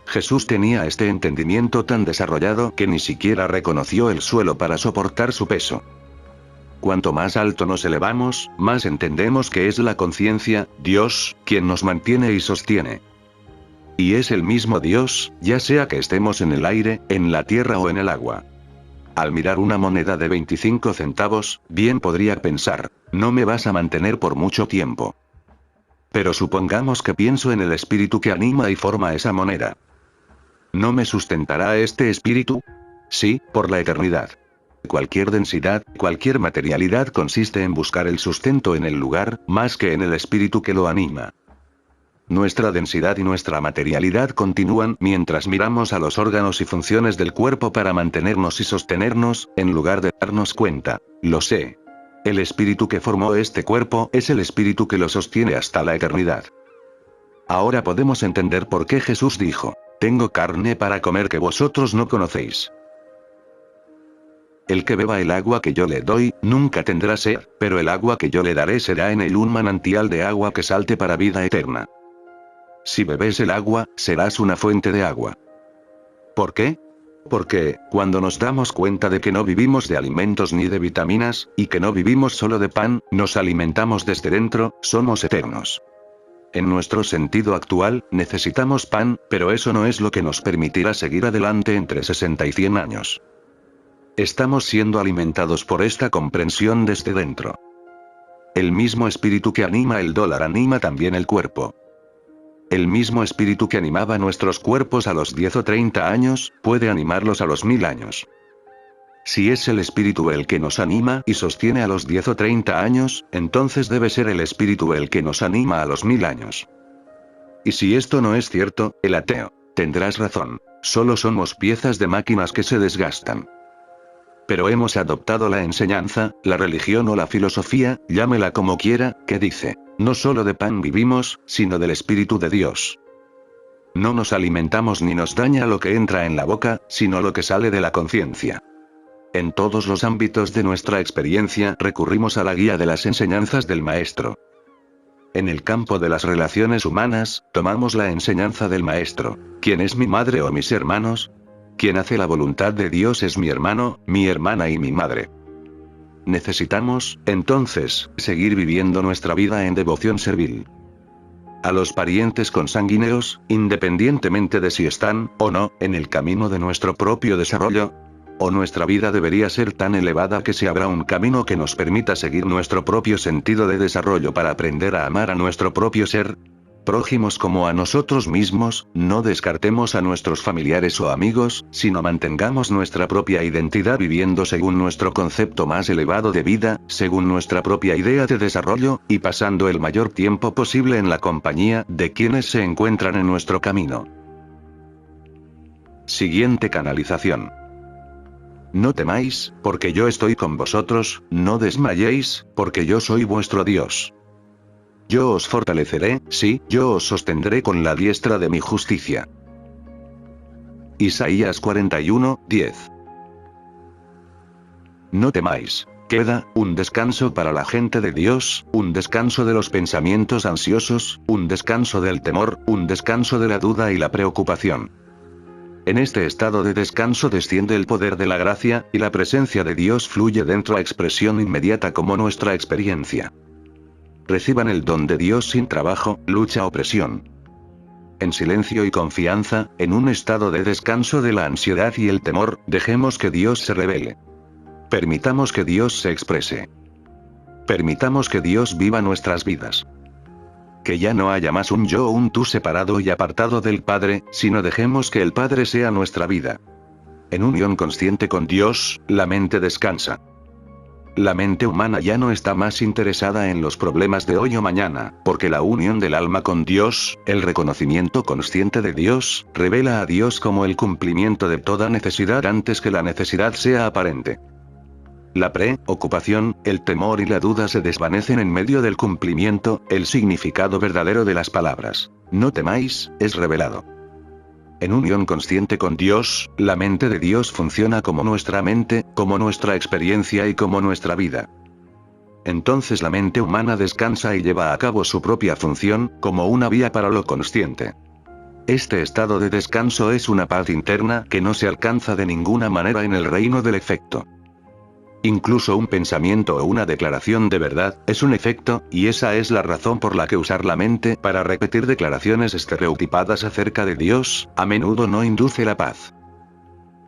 Jesús tenía este entendimiento tan desarrollado que ni siquiera reconoció el suelo para soportar su peso. Cuanto más alto nos elevamos, más entendemos que es la conciencia, Dios, quien nos mantiene y sostiene. Y es el mismo Dios, ya sea que estemos en el aire, en la tierra o en el agua. Al mirar una moneda de 25 centavos, bien podría pensar: no me vas a mantener por mucho tiempo. Pero supongamos que pienso en el espíritu que anima y forma esa moneda. ¿No me sustentará este espíritu? Sí, por la eternidad. Cualquier densidad, cualquier materialidad consiste en buscar el sustento en el lugar, más que en el espíritu que lo anima. Nuestra densidad y nuestra materialidad continúan mientras miramos a los órganos y funciones del cuerpo para mantenernos y sostenernos, en lugar de darnos cuenta: lo sé. El espíritu que formó este cuerpo es el espíritu que lo sostiene hasta la eternidad. Ahora podemos entender por qué Jesús dijo: tengo carne para comer que vosotros no conocéis. El que beba el agua que yo le doy, nunca tendrá sed, pero el agua que yo le daré será en él un manantial de agua que salte para vida eterna. Si bebes el agua, serás una fuente de agua. ¿Por qué? Porque, cuando nos damos cuenta de que no vivimos de alimentos ni de vitaminas, y que no vivimos solo de pan, nos alimentamos desde dentro, somos eternos. En nuestro sentido actual, necesitamos pan, pero eso no es lo que nos permitirá seguir adelante entre 60 y 100 años. Estamos siendo alimentados por esta comprensión desde dentro. El mismo espíritu que anima el dólar anima también el cuerpo. El mismo espíritu que animaba nuestros cuerpos a los 10 o 30 años, puede animarlos a los 1000 años. Si es el espíritu el que nos anima y sostiene a los 10 o 30 años, entonces debe ser el espíritu el que nos anima a los 1000 años. Y si esto no es cierto, el ateo, tendrás razón, solo somos piezas de máquinas que se desgastan. Pero hemos adoptado la enseñanza, la religión o la filosofía, llámela como quiera, que dice, no solo de pan vivimos, sino del Espíritu de Dios. No nos alimentamos ni nos daña lo que entra en la boca, sino lo que sale de la conciencia. En todos los ámbitos de nuestra experiencia recurrimos a la guía de las enseñanzas del Maestro. En el campo de las relaciones humanas, tomamos la enseñanza del Maestro. ¿Quién es mi madre o mis hermanos? Quien hace la voluntad de Dios es mi hermano, mi hermana y mi madre. Necesitamos, entonces, seguir viviendo nuestra vida en devoción servil. A los parientes consanguíneos, independientemente de si están, o no, en el camino de nuestro propio desarrollo, o nuestra vida debería ser tan elevada que se abra un camino que nos permita seguir nuestro propio sentido de desarrollo para aprender a amar a nuestro propio ser, prójimos como a nosotros mismos, no descartemos a nuestros familiares o amigos, sino mantengamos nuestra propia identidad viviendo según nuestro concepto más elevado de vida, según nuestra propia idea de desarrollo, y pasando el mayor tiempo posible en la compañía de quienes se encuentran en nuestro camino. Siguiente canalización. No temáis, porque yo estoy con vosotros, no desmayéis, porque yo soy vuestro Dios. Yo os fortaleceré, sí, yo os sostendré con la diestra de mi justicia. Isaías 41, 10. No temáis. Queda un descanso para la gente de Dios, un descanso de los pensamientos ansiosos, un descanso del temor, un descanso de la duda y la preocupación. En este estado de descanso desciende el poder de la gracia, y la presencia de Dios fluye dentro a expresión inmediata como nuestra experiencia. Reciban el don de Dios sin trabajo, lucha o presión. En silencio y confianza, en un estado de descanso de la ansiedad y el temor, dejemos que Dios se revele. Permitamos que Dios se exprese. Permitamos que Dios viva nuestras vidas. Que ya no haya más un yo o un tú separado y apartado del Padre, sino dejemos que el Padre sea nuestra vida. En unión consciente con Dios, la mente descansa. La mente humana ya no está más interesada en los problemas de hoy o mañana, porque la unión del alma con Dios, el reconocimiento consciente de Dios, revela a Dios como el cumplimiento de toda necesidad antes que la necesidad sea aparente. La preocupación, el temor y la duda se desvanecen en medio del cumplimiento, el significado verdadero de las palabras. No temáis, es revelado. En unión consciente con Dios, la mente de Dios funciona como nuestra mente, como nuestra experiencia y como nuestra vida. Entonces la mente humana descansa y lleva a cabo su propia función, como una vía para lo consciente. Este estado de descanso es una paz interna que no se alcanza de ninguna manera en el reino del efecto. Incluso un pensamiento o una declaración de verdad es un efecto, y esa es la razón por la que usar la mente para repetir declaraciones estereotipadas acerca de Dios, a menudo no induce la paz.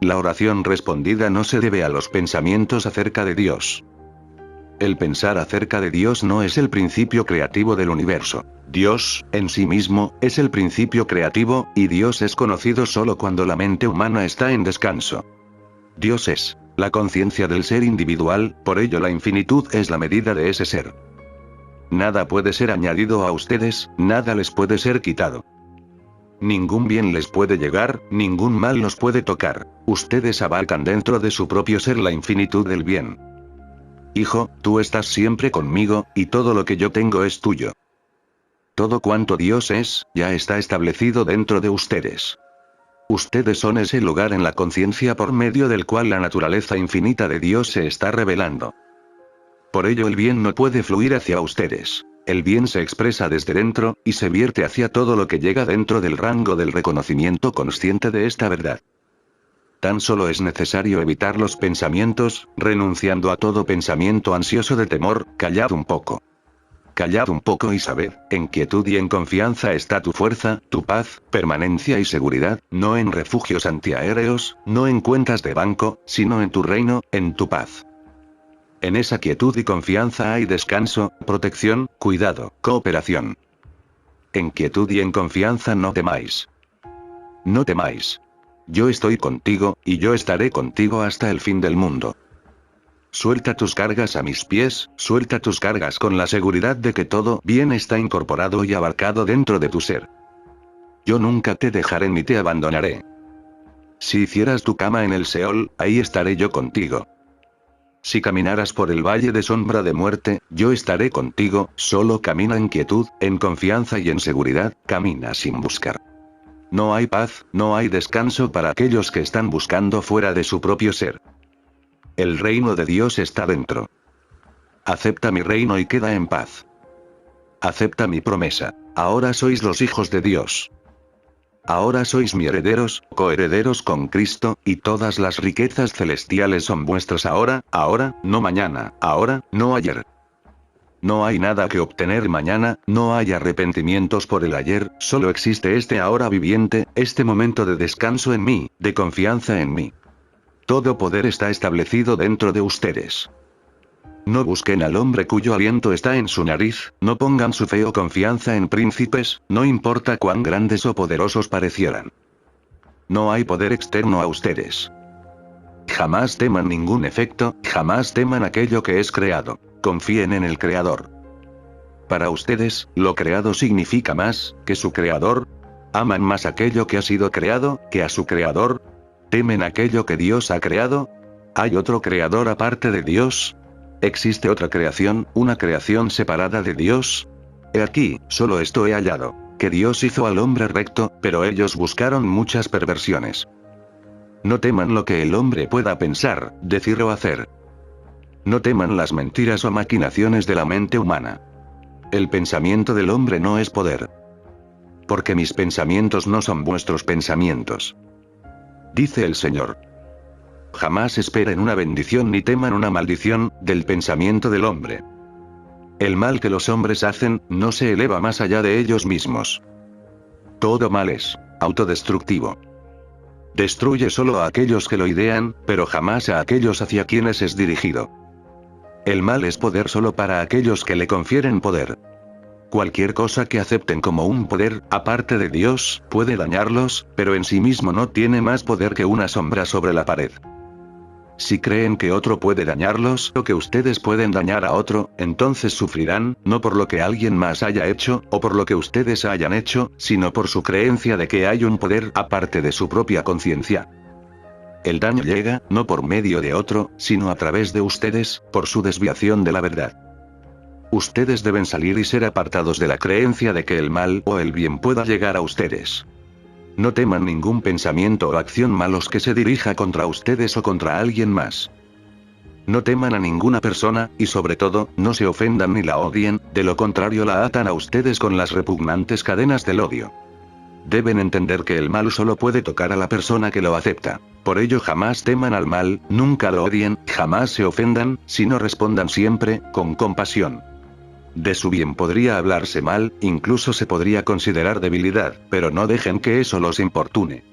La oración respondida no se debe a los pensamientos acerca de Dios. El pensar acerca de Dios no es el principio creativo del universo. Dios, en sí mismo, es el principio creativo, y Dios es conocido solo cuando la mente humana está en descanso. Dios es la conciencia del ser individual, por ello la infinitud es la medida de ese ser. Nada puede ser añadido a ustedes, nada les puede ser quitado. Ningún bien les puede llegar, ningún mal los puede tocar. Ustedes abarcan dentro de su propio ser la infinitud del bien. Hijo, tú estás siempre conmigo, y todo lo que yo tengo es tuyo. Todo cuanto Dios es, ya está establecido dentro de ustedes. Ustedes son ese lugar en la conciencia por medio del cual la naturaleza infinita de Dios se está revelando. Por ello el bien no puede fluir hacia ustedes. El bien se expresa desde dentro, y se vierte hacia todo lo que llega dentro del rango del reconocimiento consciente de esta verdad. Tan solo es necesario evitar los pensamientos, renunciando a todo pensamiento ansioso de temor. Callad un poco. Callad un poco y sabed, en quietud y en confianza está tu fuerza, tu paz, permanencia y seguridad, no en refugios antiaéreos, no en cuentas de banco, sino en tu reino, en tu paz. En esa quietud y confianza hay descanso, protección, cuidado, cooperación. En quietud y en confianza no temáis. No temáis. Yo estoy contigo, y yo estaré contigo hasta el fin del mundo. Suelta tus cargas a mis pies, suelta tus cargas con la seguridad de que todo bien está incorporado y abarcado dentro de tu ser. Yo nunca te dejaré ni te abandonaré. Si hicieras tu cama en el Seol, ahí estaré yo contigo. Si caminaras por el valle de sombra de muerte, yo estaré contigo, solo camina en quietud, en confianza y en seguridad, camina sin buscar. No hay paz, no hay descanso para aquellos que están buscando fuera de su propio ser. El reino de Dios está dentro. Acepta mi reino y queda en paz. Acepta mi promesa. Ahora sois los hijos de Dios. Ahora sois mis herederos, coherederos con Cristo, y todas las riquezas celestiales son vuestras ahora, no mañana, ahora, no ayer. No hay nada que obtener mañana, no hay arrepentimientos por el ayer, solo existe este ahora viviente, este momento de descanso en mí, de confianza en mí. Todo poder está establecido dentro de ustedes. No busquen al hombre cuyo aliento está en su nariz, no pongan su fe o confianza en príncipes, no importa cuán grandes o poderosos parecieran. No hay poder externo a ustedes. Jamás teman ningún efecto, jamás teman aquello que es creado. Confíen en el Creador. Para ustedes, lo creado significa más que su Creador. ¿Aman más aquello que ha sido creado, que a su Creador? ¿Temen aquello que Dios ha creado? ¿Hay otro Creador aparte de Dios? ¿Existe otra creación, una creación separada de Dios? He aquí, solo esto he hallado, que Dios hizo al hombre recto, pero ellos buscaron muchas perversiones. No teman lo que el hombre pueda pensar, decir o hacer. No teman las mentiras o maquinaciones de la mente humana. El pensamiento del hombre no es poder. Porque mis pensamientos no son vuestros pensamientos. Dice el Señor. Jamás esperen una bendición ni teman una maldición, del pensamiento del hombre. El mal que los hombres hacen, no se eleva más allá de ellos mismos. Todo mal es autodestructivo. Destruye solo a aquellos que lo idean, pero jamás a aquellos hacia quienes es dirigido. El mal es poder solo para aquellos que le confieren poder. Cualquier cosa que acepten como un poder, aparte de Dios, puede dañarlos, pero en sí mismo no tiene más poder que una sombra sobre la pared. Si creen que otro puede dañarlos o que ustedes pueden dañar a otro, entonces sufrirán, no por lo que alguien más haya hecho, o por lo que ustedes hayan hecho, sino por su creencia de que hay un poder aparte de su propia conciencia. El daño llega, no por medio de otro, sino a través de ustedes, por su desviación de la verdad. Ustedes deben salir y ser apartados de la creencia de que el mal o el bien pueda llegar a ustedes. No teman ningún pensamiento o acción malos que se dirija contra ustedes o contra alguien más. No teman a ninguna persona, y sobre todo, no se ofendan ni la odien, de lo contrario la atan a ustedes con las repugnantes cadenas del odio. Deben entender que el mal solo puede tocar a la persona que lo acepta. Por ello jamás teman al mal, nunca lo odien, jamás se ofendan, sino respondan siempre, con compasión. De su bien podría hablarse mal, incluso se podría considerar debilidad, pero no dejen que eso los importune.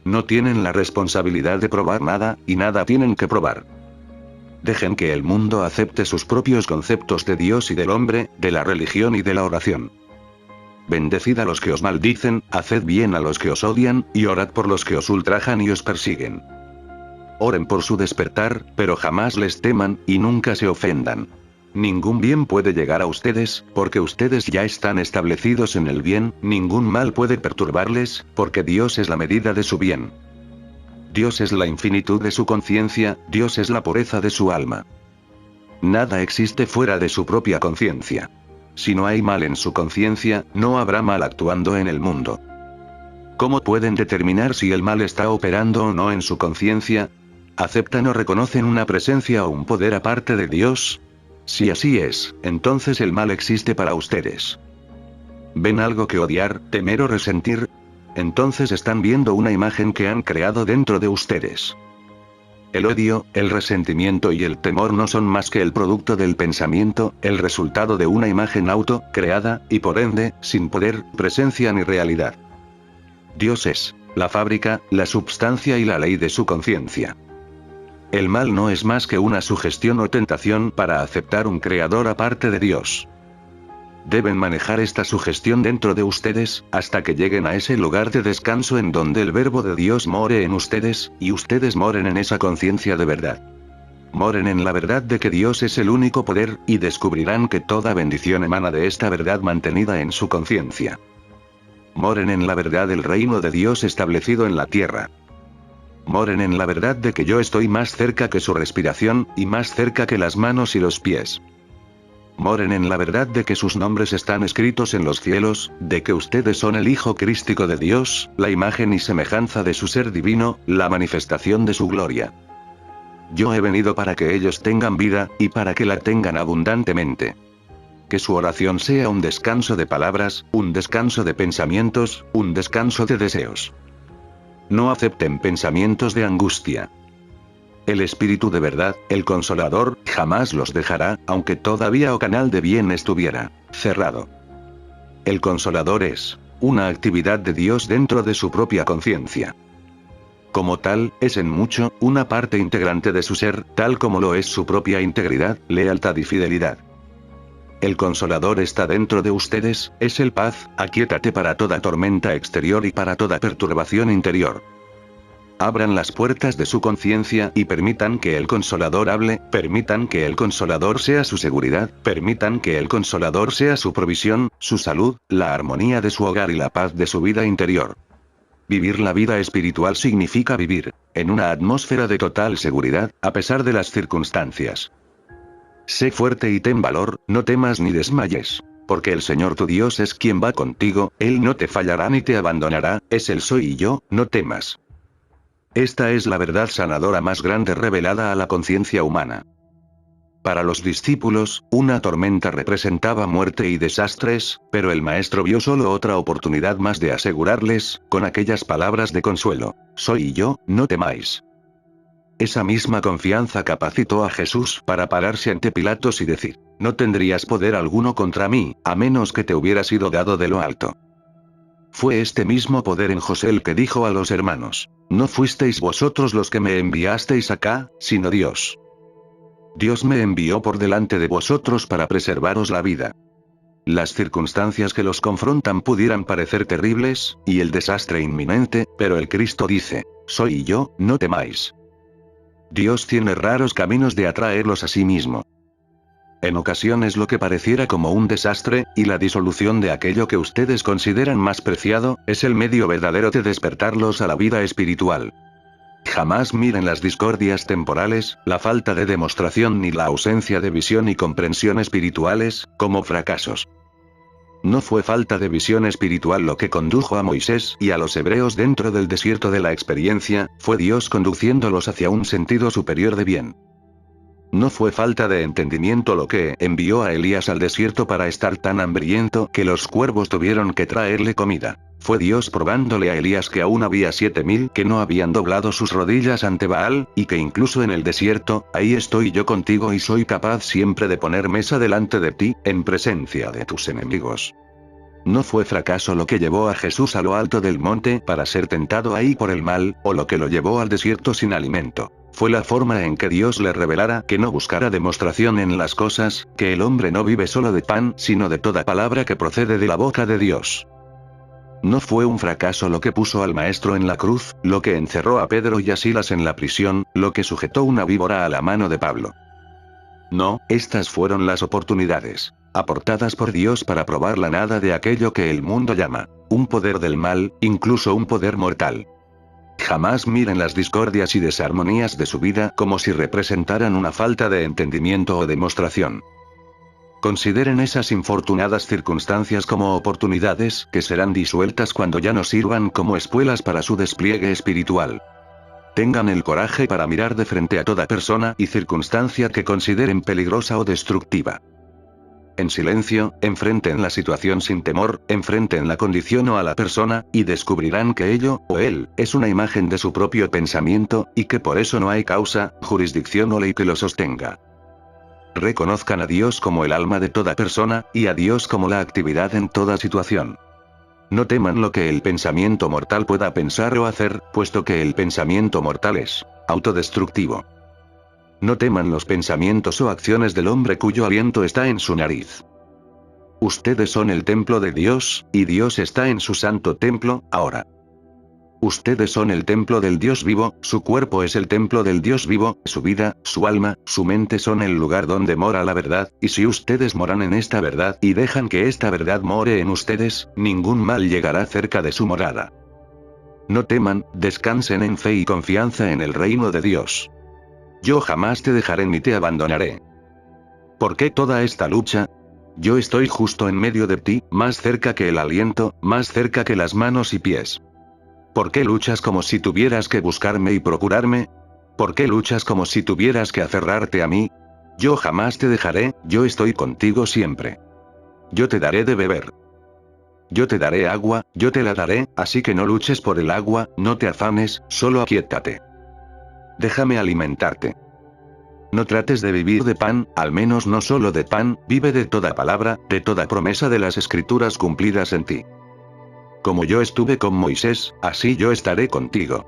No tienen la responsabilidad de probar nada, y nada tienen que probar. Dejen que el mundo acepte sus propios conceptos de Dios y del hombre, de la religión y de la oración. Bendecid a los que os maldicen, haced bien a los que os odian, y orad por los que os ultrajan y os persiguen. Oren por su despertar, pero jamás les teman, y nunca se ofendan. Ningún bien puede llegar a ustedes, porque ustedes ya están establecidos en el bien, ningún mal puede perturbarles, porque Dios es la medida de su bien. Dios es la infinitud de su conciencia, Dios es la pureza de su alma. Nada existe fuera de su propia conciencia. Si no hay mal en su conciencia, no habrá mal actuando en el mundo. ¿Cómo pueden determinar si el mal está operando o no en su conciencia? ¿Aceptan o reconocen una presencia o un poder aparte de Dios? Si así es, entonces el mal existe para ustedes. ¿Ven algo que odiar, temer o resentir? Entonces están viendo una imagen que han creado dentro de ustedes. El odio, el resentimiento y el temor no son más que el producto del pensamiento, el resultado de una imagen auto-creada, y por ende, sin poder, presencia ni realidad. Dios es la fábrica, la substancia y la ley de su conciencia. El mal no es más que una sugestión o tentación para aceptar un creador aparte de Dios. Deben manejar esta sugestión dentro de ustedes, hasta que lleguen a ese lugar de descanso en donde el verbo de Dios more en ustedes, y ustedes moren en esa conciencia de verdad. Moren en la verdad de que Dios es el único poder, y descubrirán que toda bendición emana de esta verdad mantenida en su conciencia. Moren en la verdad del reino de Dios establecido en la tierra. Moren en la verdad de que yo estoy más cerca que su respiración, y más cerca que las manos y los pies. Moren en la verdad de que sus nombres están escritos en los cielos, de que ustedes son el Hijo crístico de Dios, la imagen y semejanza de su ser divino, la manifestación de su gloria. Yo he venido para que ellos tengan vida, y para que la tengan abundantemente. Que su oración sea un descanso de palabras, un descanso de pensamientos, un descanso de deseos. No acepten pensamientos de angustia. El Espíritu de verdad, el Consolador, jamás los dejará, aunque todavía o canal de bien estuviera cerrado. El Consolador es una actividad de Dios dentro de su propia conciencia. Como tal, es en mucho, una parte integrante de su ser, tal como lo es su propia integridad, lealtad y fidelidad. El Consolador está dentro de ustedes, es el paz, aquíétate para toda tormenta exterior y para toda perturbación interior. Abran las puertas de su conciencia y permitan que el Consolador hable, permitan que el Consolador sea su seguridad, permitan que el Consolador sea su provisión, su salud, la armonía de su hogar y la paz de su vida interior. Vivir la vida espiritual significa vivir en una atmósfera de total seguridad, a pesar de las circunstancias. Sé fuerte y ten valor, no temas ni desmayes. Porque el Señor tu Dios es quien va contigo, Él no te fallará ni te abandonará, es el soy y yo, no temas. Esta es la verdad sanadora más grande revelada a la conciencia humana. Para los discípulos, una tormenta representaba muerte y desastres, pero el Maestro vio solo otra oportunidad más de asegurarles, con aquellas palabras de consuelo: soy yo, no temáis. Esa misma confianza capacitó a Jesús para pararse ante Pilatos y decir: no tendrías poder alguno contra mí, a menos que te hubiera sido dado de lo alto. Fue este mismo poder en José el que dijo a los hermanos: no fuisteis vosotros los que me enviasteis acá, sino Dios. Dios me envió por delante de vosotros para preservaros la vida. Las circunstancias que los confrontan pudieran parecer terribles, y el desastre inminente, pero el Cristo dice: soy yo, no temáis. Dios tiene raros caminos de atraerlos a sí mismo. En ocasiones lo que pareciera como un desastre, y la disolución de aquello que ustedes consideran más preciado, es el medio verdadero de despertarlos a la vida espiritual. Jamás miren las discordias temporales, la falta de demostración ni la ausencia de visión y comprensión espirituales, como fracasos. No fue falta de visión espiritual lo que condujo a Moisés y a los hebreos dentro del desierto de la experiencia, fue Dios conduciéndolos hacia un sentido superior de bien. No fue falta de entendimiento lo que envió a Elías al desierto para estar tan hambriento que los cuervos tuvieron que traerle comida. Fue Dios probándole a Elías que aún había 7000 que no habían doblado sus rodillas ante Baal, y que incluso en el desierto, ahí estoy yo contigo y soy capaz siempre de poner mesa delante de ti, en presencia de tus enemigos. No fue fracaso lo que llevó a Jesús a lo alto del monte para ser tentado ahí por el mal, o lo que lo llevó al desierto sin alimento. Fue la forma en que Dios le revelara que no buscara demostración en las cosas, que el hombre no vive solo de pan, sino de toda palabra que procede de la boca de Dios. No fue un fracaso lo que puso al Maestro en la cruz, lo que encerró a Pedro y a Silas en la prisión, lo que sujetó una víbora a la mano de Pablo. No, estas fueron las oportunidades aportadas por Dios para probar la nada de aquello que el mundo llama un poder del mal, incluso un poder mortal. Jamás miren las discordias y desarmonías de su vida como si representaran una falta de entendimiento o demostración. Consideren esas infortunadas circunstancias como oportunidades que serán disueltas cuando ya no sirvan como espuelas para su despliegue espiritual. Tengan el coraje para mirar de frente a toda persona y circunstancia que consideren peligrosa o destructiva. En silencio, enfrenten la situación sin temor, enfrenten la condición o a la persona, y descubrirán que ello, o él, es una imagen de su propio pensamiento, y que por eso no hay causa, jurisdicción o ley que lo sostenga. Reconozcan a Dios como el alma de toda persona, y a Dios como la actividad en toda situación. No teman lo que el pensamiento mortal pueda pensar o hacer, puesto que el pensamiento mortal es autodestructivo. No teman los pensamientos o acciones del hombre cuyo aliento está en su nariz. Ustedes son el templo de Dios, y Dios está en su santo templo, ahora. Ustedes son el templo del Dios vivo, su cuerpo es el templo del Dios vivo, su vida, su alma, su mente son el lugar donde mora la verdad, y si ustedes moran en esta verdad y dejan que esta verdad more en ustedes, ningún mal llegará cerca de su morada. No teman, descansen en fe y confianza en el reino de Dios. Yo jamás te dejaré ni te abandonaré. ¿Por qué toda esta lucha? Yo estoy justo en medio de ti, más cerca que el aliento, más cerca que las manos y pies. ¿Por qué luchas como si tuvieras que buscarme y procurarme? ¿Por qué luchas como si tuvieras que aferrarte a mí? Yo jamás te dejaré, yo estoy contigo siempre. Yo te daré de beber. Yo te daré agua, yo te la daré, así que no luches por el agua, no te afanes, solo aquíétate. Déjame alimentarte. No trates de vivir de pan, al menos no solo de pan, vive de toda palabra, de toda promesa de las escrituras cumplidas en ti. Como yo estuve con Moisés, así yo estaré contigo.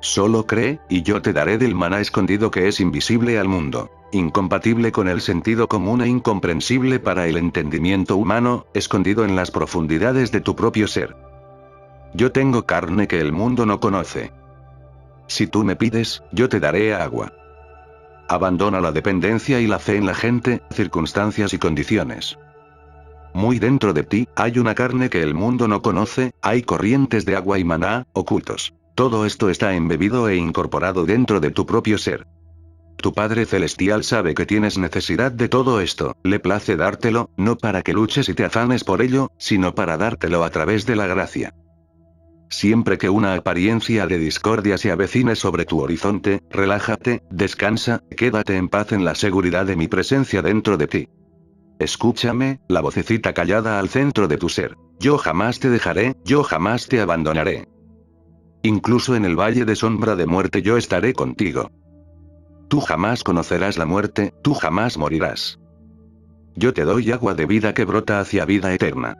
Solo cree, y yo te daré del maná escondido que es invisible al mundo, incompatible con el sentido común e incomprensible para el entendimiento humano, escondido en las profundidades de tu propio ser. Yo tengo carne que el mundo no conoce. Si tú me pides, yo te daré agua. Abandona la dependencia y la fe en la gente, circunstancias y condiciones. Muy dentro de ti, hay una carne que el mundo no conoce, hay corrientes de agua y maná, ocultos. Todo esto está embebido e incorporado dentro de tu propio ser. Tu Padre Celestial sabe que tienes necesidad de todo esto, le place dártelo, no para que luches y te afanes por ello, sino para dártelo a través de la gracia. Siempre que una apariencia de discordia se avecine sobre tu horizonte, relájate, descansa, quédate en paz en la seguridad de mi presencia dentro de ti. Escúchame, la vocecita callada al centro de tu ser. Yo jamás te dejaré, yo jamás te abandonaré. Incluso en el valle de sombra de muerte yo estaré contigo. Tú jamás conocerás la muerte, tú jamás morirás. Yo te doy agua de vida que brota hacia vida eterna.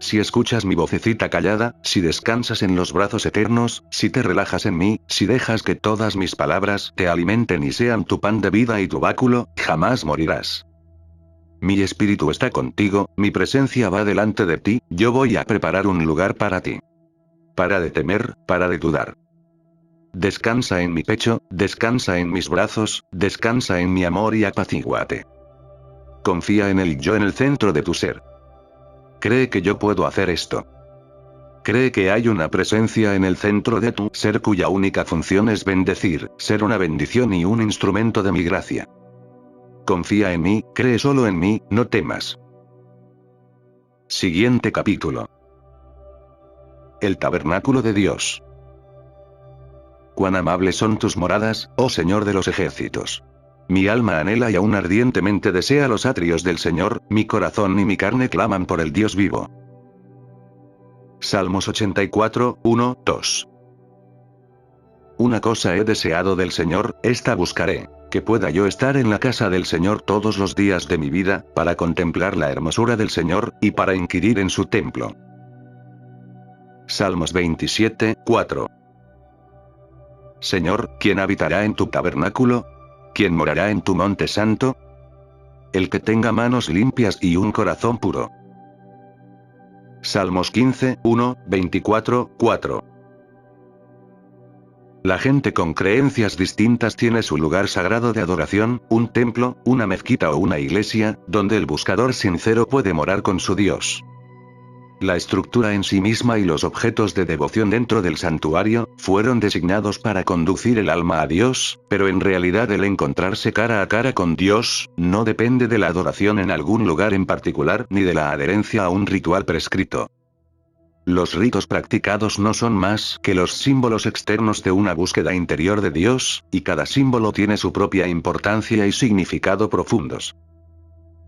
Si escuchas mi vocecita callada, si descansas en los brazos eternos, si te relajas en mí, si dejas que todas mis palabras te alimenten y sean tu pan de vida y tu báculo, jamás morirás. Mi espíritu está contigo, mi presencia va delante de ti, yo voy a preparar un lugar para ti. Para de temer, para de dudar. Descansa en mi pecho, descansa en mis brazos, descansa en mi amor y apacíguate. Confía en el yo en el centro de tu ser. Cree que yo puedo hacer esto. Cree que hay una presencia en el centro de tu ser cuya única función es bendecir, ser una bendición y un instrumento de mi gracia. Confía en mí, cree solo en mí, no temas. Siguiente capítulo. El tabernáculo de Dios. Cuán amables son tus moradas, oh Señor de los ejércitos. Mi alma anhela y aún ardientemente desea los atrios del Señor, mi corazón y mi carne claman por el Dios vivo. Salmos 84, 1, 2. Una cosa he deseado del Señor, esta buscaré, que pueda yo estar en la casa del Señor todos los días de mi vida, para contemplar la hermosura del Señor, y para inquirir en su templo. Salmos 27, 4. Señor, ¿quién habitará en tu tabernáculo? ¿Quién morará en tu monte santo? El que tenga manos limpias y un corazón puro. Salmos 15, 1, 24, 4. La gente con creencias distintas tiene su lugar sagrado de adoración, un templo, una mezquita o una iglesia, donde el buscador sincero puede morar con su Dios. La estructura en sí misma y los objetos de devoción dentro del santuario, fueron designados para conducir el alma a Dios, pero en realidad el encontrarse cara a cara con Dios, no depende de la adoración en algún lugar en particular ni de la adherencia a un ritual prescrito. Los ritos practicados no son más que los símbolos externos de una búsqueda interior de Dios, y cada símbolo tiene su propia importancia y significado profundos.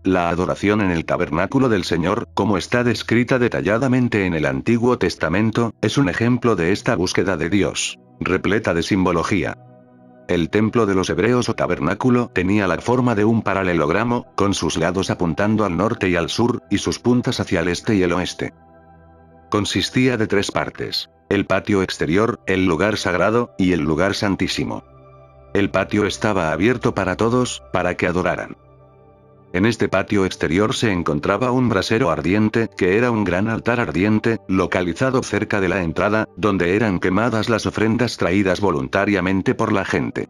La adoración en el tabernáculo del Señor, como está descrita detalladamente en el Antiguo Testamento, es un ejemplo de esta búsqueda de Dios, repleta de simbología. El templo de los hebreos o tabernáculo tenía la forma de un paralelogramo, con sus lados apuntando al norte y al sur, y sus puntas hacia el este y el oeste. Consistía de 3 partes: el patio exterior, el lugar sagrado, y el lugar santísimo. El patio estaba abierto para todos, para que adoraran. En este patio exterior se encontraba un brasero ardiente, que era un gran altar ardiente, localizado cerca de la entrada, donde eran quemadas las ofrendas traídas voluntariamente por la gente.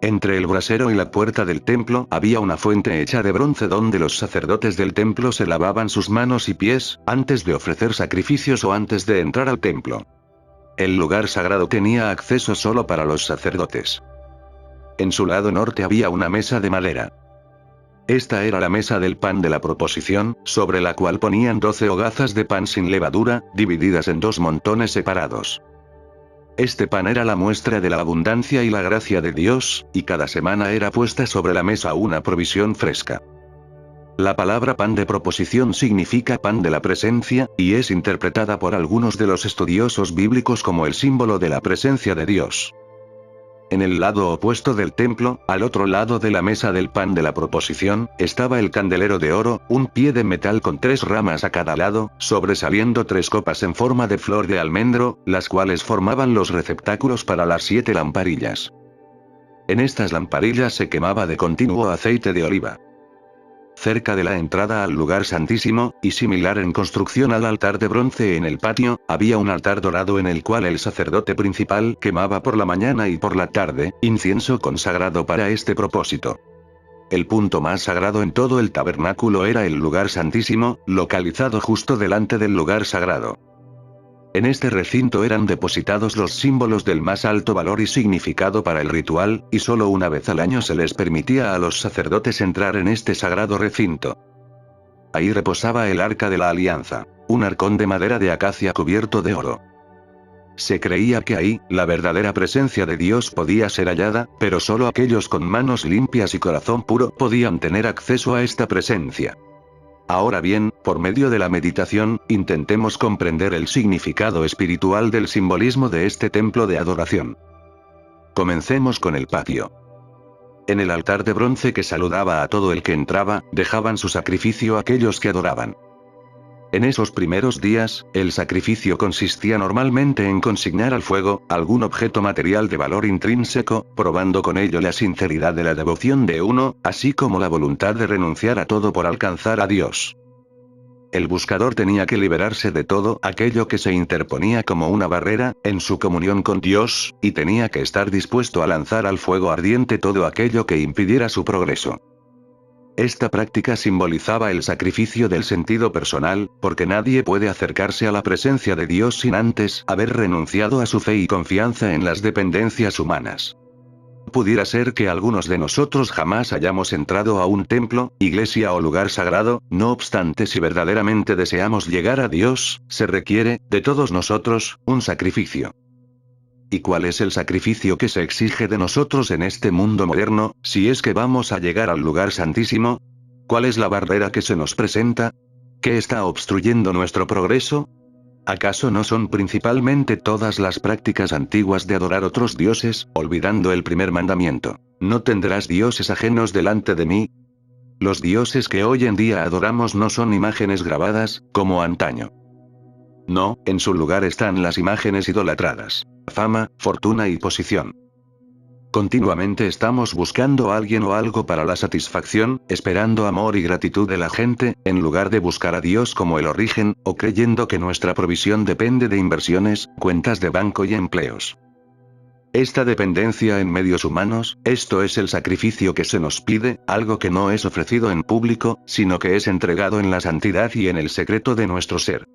Entre el brasero y la puerta del templo había una fuente hecha de bronce donde los sacerdotes del templo se lavaban sus manos y pies, antes de ofrecer sacrificios o antes de entrar al templo. El lugar sagrado tenía acceso solo para los sacerdotes. En su lado norte había una mesa de madera. Esta era la mesa del pan de la proposición, sobre la cual ponían 12 hogazas de pan sin levadura, divididas en 2 montones separados. Este pan era la muestra de la abundancia y la gracia de Dios, y cada semana era puesta sobre la mesa una provisión fresca. La palabra pan de proposición significa pan de la presencia, y es interpretada por algunos de los estudiosos bíblicos como el símbolo de la presencia de Dios. En el lado opuesto del templo, al otro lado de la mesa del pan de la proposición, estaba el candelero de oro, un pie de metal con 3 ramas a cada lado, sobresaliendo 3 copas en forma de flor de almendro, las cuales formaban los receptáculos para las 7 lamparillas. En estas lamparillas se quemaba de continuo aceite de oliva. Cerca de la entrada al lugar santísimo, y similar en construcción al altar de bronce en el patio, había un altar dorado en el cual el sacerdote principal quemaba por la mañana y por la tarde, incienso consagrado para este propósito. El punto más sagrado en todo el tabernáculo era el lugar santísimo, localizado justo delante del lugar sagrado. En este recinto eran depositados los símbolos del más alto valor y significado para el ritual, y solo una vez al año se les permitía a los sacerdotes entrar en este sagrado recinto. Ahí reposaba el Arca de la Alianza, un arcón de madera de acacia cubierto de oro. Se creía que ahí, la verdadera presencia de Dios podía ser hallada, pero solo aquellos con manos limpias y corazón puro podían tener acceso a esta presencia. Ahora bien, por medio de la meditación, intentemos comprender el significado espiritual del simbolismo de este templo de adoración. Comencemos con el patio. En el altar de bronce que saludaba a todo el que entraba, dejaban su sacrificio aquellos que adoraban. En esos primeros días, el sacrificio consistía normalmente en consignar al fuego algún objeto material de valor intrínseco, probando con ello la sinceridad de la devoción de uno, así como la voluntad de renunciar a todo por alcanzar a Dios. El buscador tenía que liberarse de todo aquello que se interponía como una barrera, en su comunión con Dios, y tenía que estar dispuesto a lanzar al fuego ardiente todo aquello que impidiera su progreso. Esta práctica simbolizaba el sacrificio del sentido personal, porque nadie puede acercarse a la presencia de Dios sin antes haber renunciado a su fe y confianza en las dependencias humanas. Pudiera ser que algunos de nosotros jamás hayamos entrado a un templo, iglesia o lugar sagrado, no obstante, si verdaderamente deseamos llegar a Dios, se requiere, de todos nosotros, un sacrificio. ¿Y cuál es el sacrificio que se exige de nosotros en este mundo moderno, si es que vamos a llegar al lugar santísimo? ¿Cuál es la barrera que se nos presenta? ¿Qué está obstruyendo nuestro progreso? ¿Acaso no son principalmente todas las prácticas antiguas de adorar otros dioses, olvidando el primer mandamiento? ¿No tendrás dioses ajenos delante de mí? Los dioses que hoy en día adoramos no son imágenes grabadas, como antaño. No, en su lugar están las imágenes idolatradas: fama, fortuna y posición. Continuamente estamos buscando a alguien o algo para la satisfacción, esperando amor y gratitud de la gente, en lugar de buscar a Dios como el origen, o creyendo que nuestra provisión depende de inversiones, cuentas de banco y empleos. Esta dependencia en medios humanos, esto es el sacrificio que se nos pide, algo que no es ofrecido en público, sino que es entregado en la santidad y en el secreto de nuestro ser.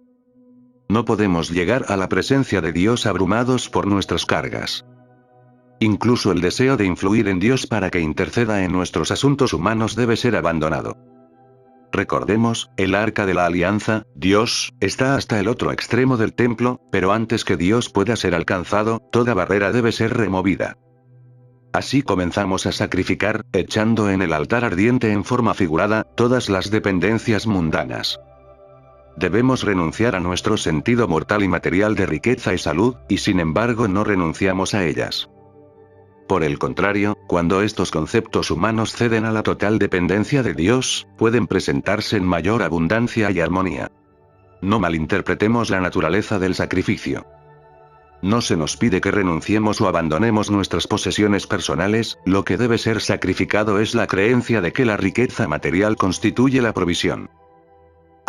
No podemos llegar a la presencia de Dios abrumados por nuestras cargas. Incluso el deseo de influir en Dios para que interceda en nuestros asuntos humanos debe ser abandonado. Recordemos, el Arca de la Alianza, Dios, está hasta el otro extremo del templo, pero antes que Dios pueda ser alcanzado, toda barrera debe ser removida. Así comenzamos a sacrificar, echando en el altar ardiente en forma figurada, todas las dependencias mundanas. Debemos renunciar a nuestro sentido mortal y material de riqueza y salud, y sin embargo no renunciamos a ellas. Por el contrario, cuando estos conceptos humanos ceden a la total dependencia de Dios, pueden presentarse en mayor abundancia y armonía. No malinterpretemos la naturaleza del sacrificio. No se nos pide que renunciemos o abandonemos nuestras posesiones personales, lo que debe ser sacrificado es la creencia de que la riqueza material constituye la provisión.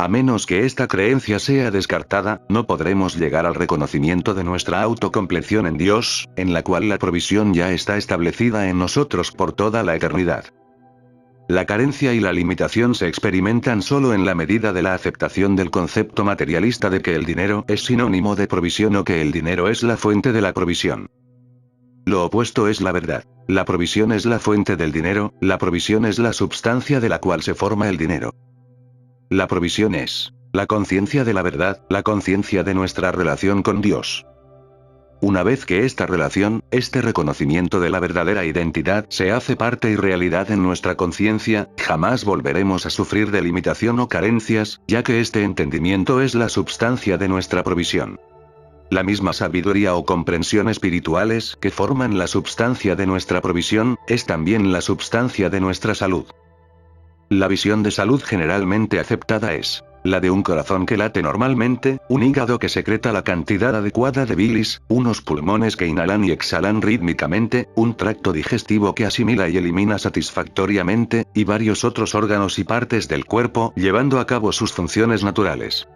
A menos que esta creencia sea descartada, no podremos llegar al reconocimiento de nuestra autocompleción en Dios, en la cual la provisión ya está establecida en nosotros por toda la eternidad. La carencia y la limitación se experimentan solo en la medida de la aceptación del concepto materialista de que el dinero es sinónimo de provisión o que el dinero es la fuente de la provisión. Lo opuesto es la verdad. La provisión es la fuente del dinero, la provisión es la substancia de la cual se forma el dinero. La provisión es la conciencia de la verdad, la conciencia de nuestra relación con Dios. Una vez que esta relación, este reconocimiento de la verdadera identidad se hace parte y realidad en nuestra conciencia, jamás volveremos a sufrir de limitación o carencias, ya que este entendimiento es la substancia de nuestra provisión. La misma sabiduría o comprensión espirituales que forman la substancia de nuestra provisión, es también la substancia de nuestra salud. La visión de salud generalmente aceptada es la de un corazón que late normalmente, un hígado que secreta la cantidad adecuada de bilis, unos pulmones que inhalan y exhalan rítmicamente, un tracto digestivo que asimila y elimina satisfactoriamente, y varios otros órganos y partes del cuerpo llevando a cabo sus funciones naturales.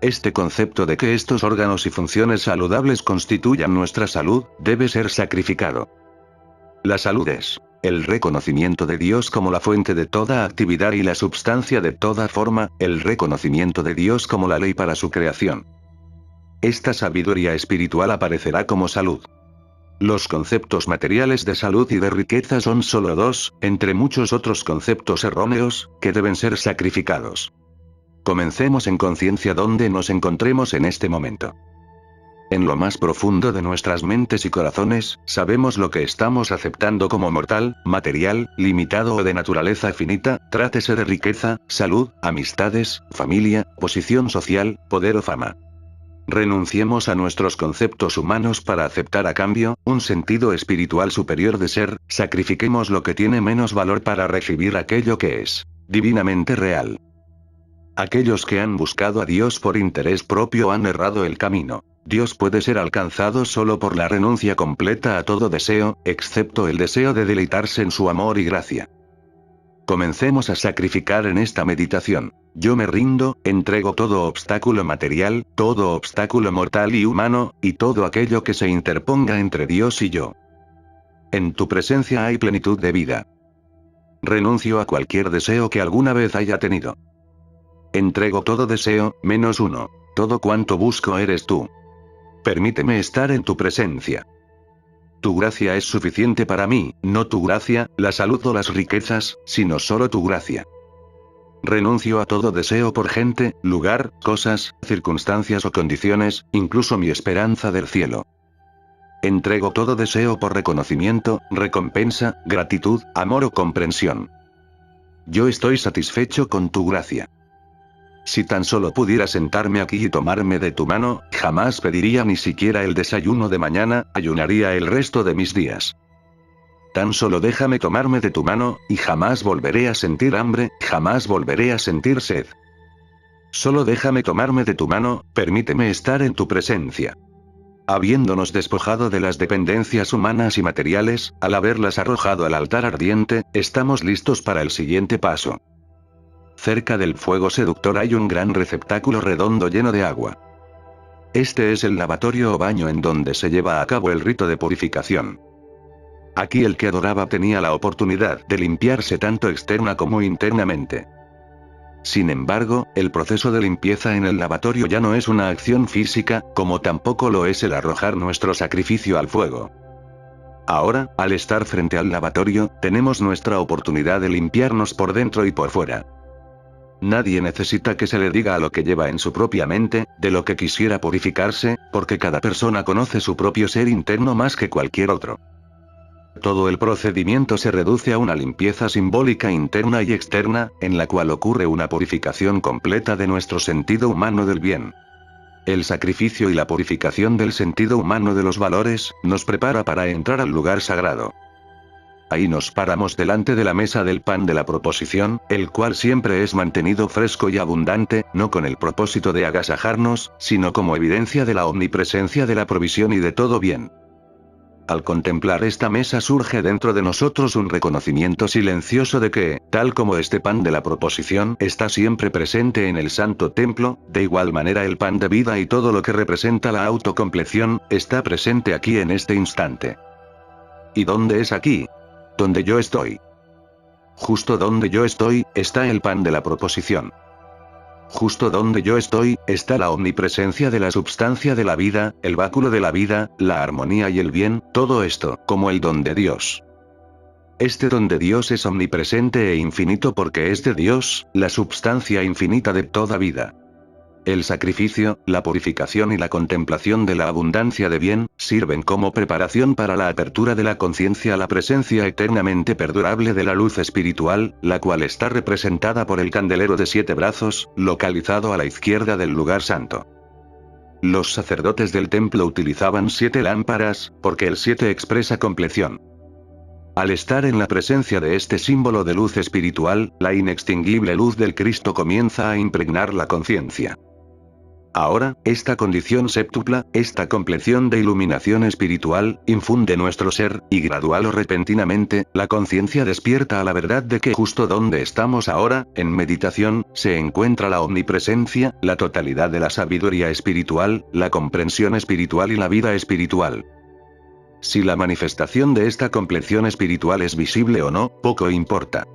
Este concepto de que estos órganos y funciones saludables constituyan nuestra salud, debe ser sacrificado. La salud es el reconocimiento de Dios como la fuente de toda actividad y la substancia de toda forma, el reconocimiento de Dios como la ley para su creación. Esta sabiduría espiritual aparecerá como salud. Los conceptos materiales de salud y de riqueza son solo dos, entre muchos otros conceptos erróneos, que deben ser sacrificados. Comencemos en conciencia donde nos encontremos en este momento. En lo más profundo de nuestras mentes y corazones, sabemos lo que estamos aceptando como mortal, material, limitado o de naturaleza finita, trátese de riqueza, salud, amistades, familia, posición social, poder o fama. Renunciemos a nuestros conceptos humanos para aceptar a cambio, un sentido espiritual superior de ser, sacrifiquemos lo que tiene menos valor para recibir aquello que es divinamente real. Aquellos que han buscado a Dios por interés propio han errado el camino. Dios puede ser alcanzado solo por la renuncia completa a todo deseo, excepto el deseo de deleitarse en su amor y gracia. Comencemos a sacrificar en esta meditación. Yo me rindo, entrego todo obstáculo material, todo obstáculo mortal y humano, y todo aquello que se interponga entre Dios y yo. En tu presencia hay plenitud de vida. Renuncio a cualquier deseo que alguna vez haya tenido. Entrego todo deseo, menos uno. Todo cuanto busco eres tú. Permíteme estar en tu presencia. Tu gracia es suficiente para mí, no tu gracia, la salud o las riquezas, sino solo tu gracia. Renuncio a todo deseo por gente, lugar, cosas, circunstancias o condiciones, incluso mi esperanza del cielo. Entrego todo deseo por reconocimiento, recompensa, gratitud, amor o comprensión. Yo estoy satisfecho con tu gracia. Si tan solo pudiera sentarme aquí y tomarme de tu mano, jamás pediría ni siquiera el desayuno de mañana, ayunaría el resto de mis días. Tan solo déjame tomarme de tu mano, y jamás volveré a sentir hambre, jamás volveré a sentir sed. Solo déjame tomarme de tu mano, permíteme estar en tu presencia. Habiéndonos despojado de las dependencias humanas y materiales, al haberlas arrojado al altar ardiente, estamos listos para el siguiente paso. Cerca del fuego seductor hay un gran receptáculo redondo lleno de agua. Este es el lavatorio o baño en donde se lleva a cabo el rito de purificación. Aquí el que adoraba tenía la oportunidad de limpiarse tanto externa como internamente. Sin embargo, el proceso de limpieza en el lavatorio ya no es una acción física, como tampoco lo es el arrojar nuestro sacrificio al fuego. Ahora, al estar frente al lavatorio, tenemos nuestra oportunidad de limpiarnos por dentro y por fuera. Nadie necesita que se le diga a lo que lleva en su propia mente, de lo que quisiera purificarse, porque cada persona conoce su propio ser interno más que cualquier otro. Todo el procedimiento se reduce a una limpieza simbólica interna y externa, en la cual ocurre una purificación completa de nuestro sentido humano del bien. El sacrificio y la purificación del sentido humano de los valores, nos prepara para entrar al lugar sagrado. Ahí nos paramos delante de la mesa del pan de la proposición, el cual siempre es mantenido fresco y abundante, no con el propósito de agasajarnos, sino como evidencia de la omnipresencia de la provisión y de todo bien. Al contemplar esta mesa surge dentro de nosotros un reconocimiento silencioso de que, tal como este pan de la proposición está siempre presente en el santo templo, de igual manera el pan de vida y todo lo que representa la autocompleción, está presente aquí en este instante. ¿Y dónde es aquí? Donde yo estoy. Justo donde yo estoy, está el pan de la proposición. Justo donde yo estoy, está la omnipresencia de la substancia de la vida, el báculo de la vida, la armonía y el bien, todo esto, como el don de Dios. Este don de Dios es omnipresente e infinito porque es de Dios, la substancia infinita de toda vida. El sacrificio, la purificación y la contemplación de la abundancia de bien, sirven como preparación para la apertura de la conciencia a la presencia eternamente perdurable de la luz espiritual, la cual está representada por el candelero de 7 brazos, localizado a la izquierda del lugar santo. Los sacerdotes del templo utilizaban 7 lámparas, porque el 7 expresa compleción. Al estar en la presencia de este símbolo de luz espiritual, la inextinguible luz del Cristo comienza a impregnar la conciencia. Ahora, esta condición séptupla, esta compleción de iluminación espiritual, infunde nuestro ser, y gradual o repentinamente, la conciencia despierta a la verdad de que justo donde estamos ahora, en meditación, se encuentra la omnipresencia, la totalidad de la sabiduría espiritual, la comprensión espiritual y la vida espiritual. Si la manifestación de esta compleción espiritual es visible o no, poco importa.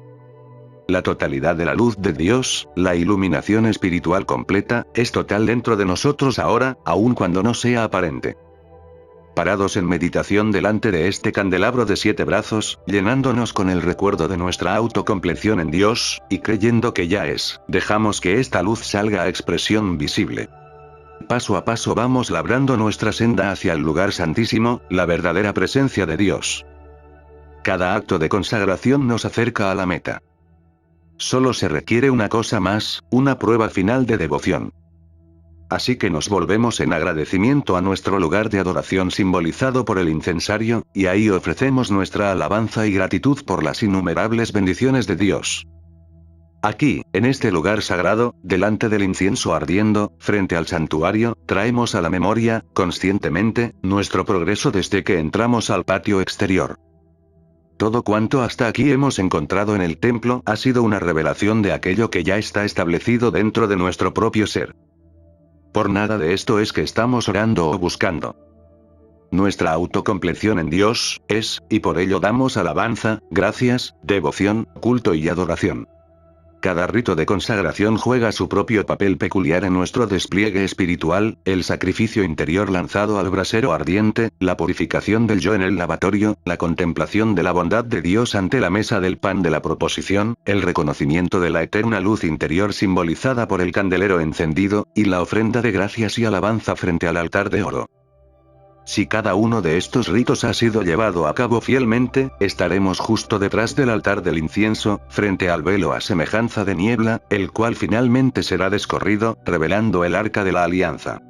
La totalidad de la luz de Dios, la iluminación espiritual completa, es total dentro de nosotros ahora, aun cuando no sea aparente. Parados en meditación delante de este candelabro de 7 brazos, llenándonos con el recuerdo de nuestra autocompleción en Dios, y creyendo que ya es, dejamos que esta luz salga a expresión visible. Paso a paso vamos labrando nuestra senda hacia el lugar santísimo, la verdadera presencia de Dios. Cada acto de consagración nos acerca a la meta. Solo se requiere una cosa más, una prueba final de devoción. Así que nos volvemos en agradecimiento a nuestro lugar de adoración simbolizado por el incensario, y ahí ofrecemos nuestra alabanza y gratitud por las innumerables bendiciones de Dios. Aquí, en este lugar sagrado, delante del incienso ardiendo, frente al santuario, traemos a la memoria, conscientemente, nuestro progreso desde que entramos al patio exterior. Todo cuanto hasta aquí hemos encontrado en el templo ha sido una revelación de aquello que ya está establecido dentro de nuestro propio ser. Por nada de esto es que estamos orando o buscando. Nuestra autocompleción en Dios es, y por ello damos alabanza, gracias, devoción, culto y adoración. Cada rito de consagración juega su propio papel peculiar en nuestro despliegue espiritual, el sacrificio interior lanzado al brasero ardiente, la purificación del yo en el lavatorio, la contemplación de la bondad de Dios ante la mesa del pan de la proposición, el reconocimiento de la eterna luz interior simbolizada por el candelero encendido, y la ofrenda de gracias y alabanza frente al altar de oro. Si cada uno de estos ritos ha sido llevado a cabo fielmente, estaremos justo detrás del altar del incienso, frente al velo a semejanza de niebla, el cual finalmente será descorrido, revelando el arca de la alianza.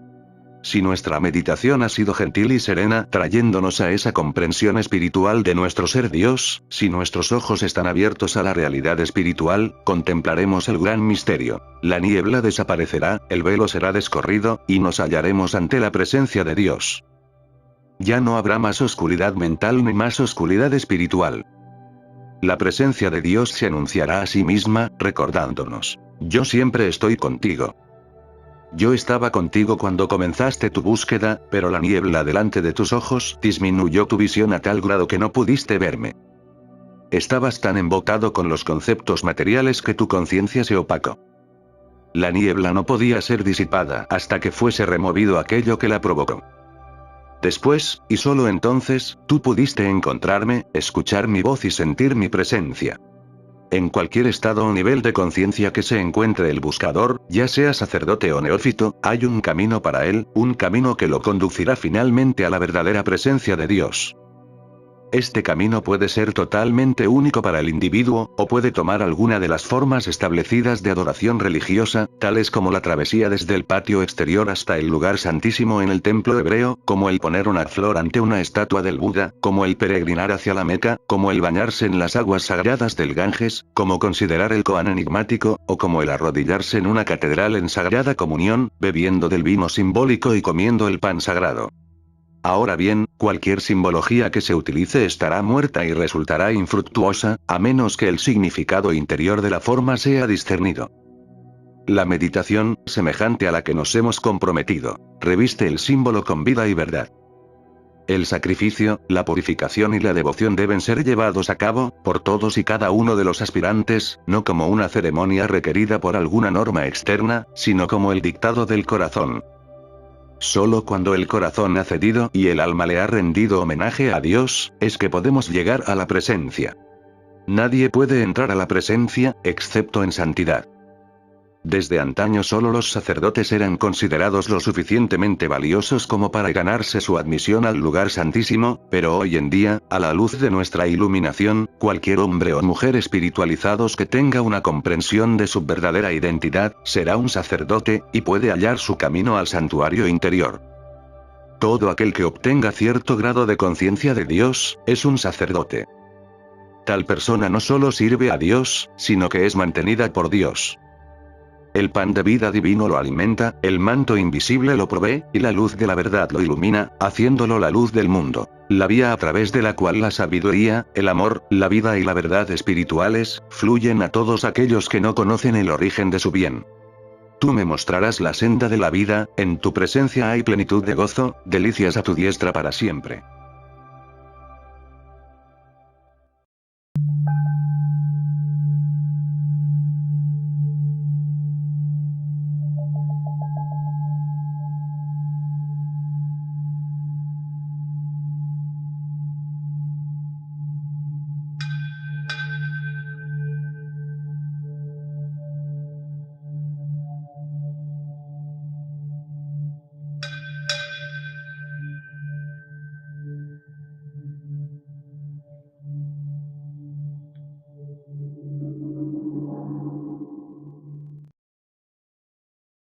Si nuestra meditación ha sido gentil y serena, trayéndonos a esa comprensión espiritual de nuestro ser Dios, si nuestros ojos están abiertos a la realidad espiritual, contemplaremos el gran misterio. La niebla desaparecerá, el velo será descorrido, y nos hallaremos ante la presencia de Dios. Ya no habrá más oscuridad mental ni más oscuridad espiritual. La presencia de Dios se anunciará a sí misma, recordándonos: yo siempre estoy contigo. Yo estaba contigo cuando comenzaste tu búsqueda, pero la niebla delante de tus ojos disminuyó tu visión a tal grado que no pudiste verme. Estabas tan embotado con los conceptos materiales que tu conciencia se opacó. La niebla no podía ser disipada hasta que fuese removido aquello que la provocó. Después, y solo entonces, tú pudiste encontrarme, escuchar mi voz y sentir mi presencia. En cualquier estado o nivel de conciencia que se encuentre el buscador, ya sea sacerdote o neófito, hay un camino para él, un camino que lo conducirá finalmente a la verdadera presencia de Dios. Este camino puede ser totalmente único para el individuo, o puede tomar alguna de las formas establecidas de adoración religiosa, tales como la travesía desde el patio exterior hasta el lugar santísimo en el templo hebreo, como el poner una flor ante una estatua del Buda, como el peregrinar hacia la Meca, como el bañarse en las aguas sagradas del Ganges, como considerar el Koan enigmático, o como el arrodillarse en una catedral en sagrada comunión, bebiendo del vino simbólico y comiendo el pan sagrado. Ahora bien, cualquier simbología que se utilice estará muerta y resultará infructuosa, a menos que el significado interior de la forma sea discernido. La meditación, semejante a la que nos hemos comprometido, reviste el símbolo con vida y verdad. El sacrificio, la purificación y la devoción deben ser llevados a cabo, por todos y cada uno de los aspirantes, no como una ceremonia requerida por alguna norma externa, sino como el dictado del corazón. Solo cuando el corazón ha cedido y el alma le ha rendido homenaje a Dios, es que podemos llegar a la presencia. Nadie puede entrar a la presencia, excepto en santidad. Desde antaño solo los sacerdotes eran considerados lo suficientemente valiosos como para ganarse su admisión al lugar santísimo, pero hoy en día, a la luz de nuestra iluminación, cualquier hombre o mujer espiritualizados que tenga una comprensión de su verdadera identidad, será un sacerdote, y puede hallar su camino al santuario interior. Todo aquel que obtenga cierto grado de conciencia de Dios, es un sacerdote. Tal persona no solo sirve a Dios, sino que es mantenida por Dios. El pan de vida divino lo alimenta, el manto invisible lo provee, y la luz de la verdad lo ilumina, haciéndolo la luz del mundo, la vía a través de la cual la sabiduría, el amor, la vida y la verdad espirituales, fluyen a todos aquellos que no conocen el origen de su bien. Tú me mostrarás la senda de la vida, en tu presencia hay plenitud de gozo, delicias a tu diestra para siempre.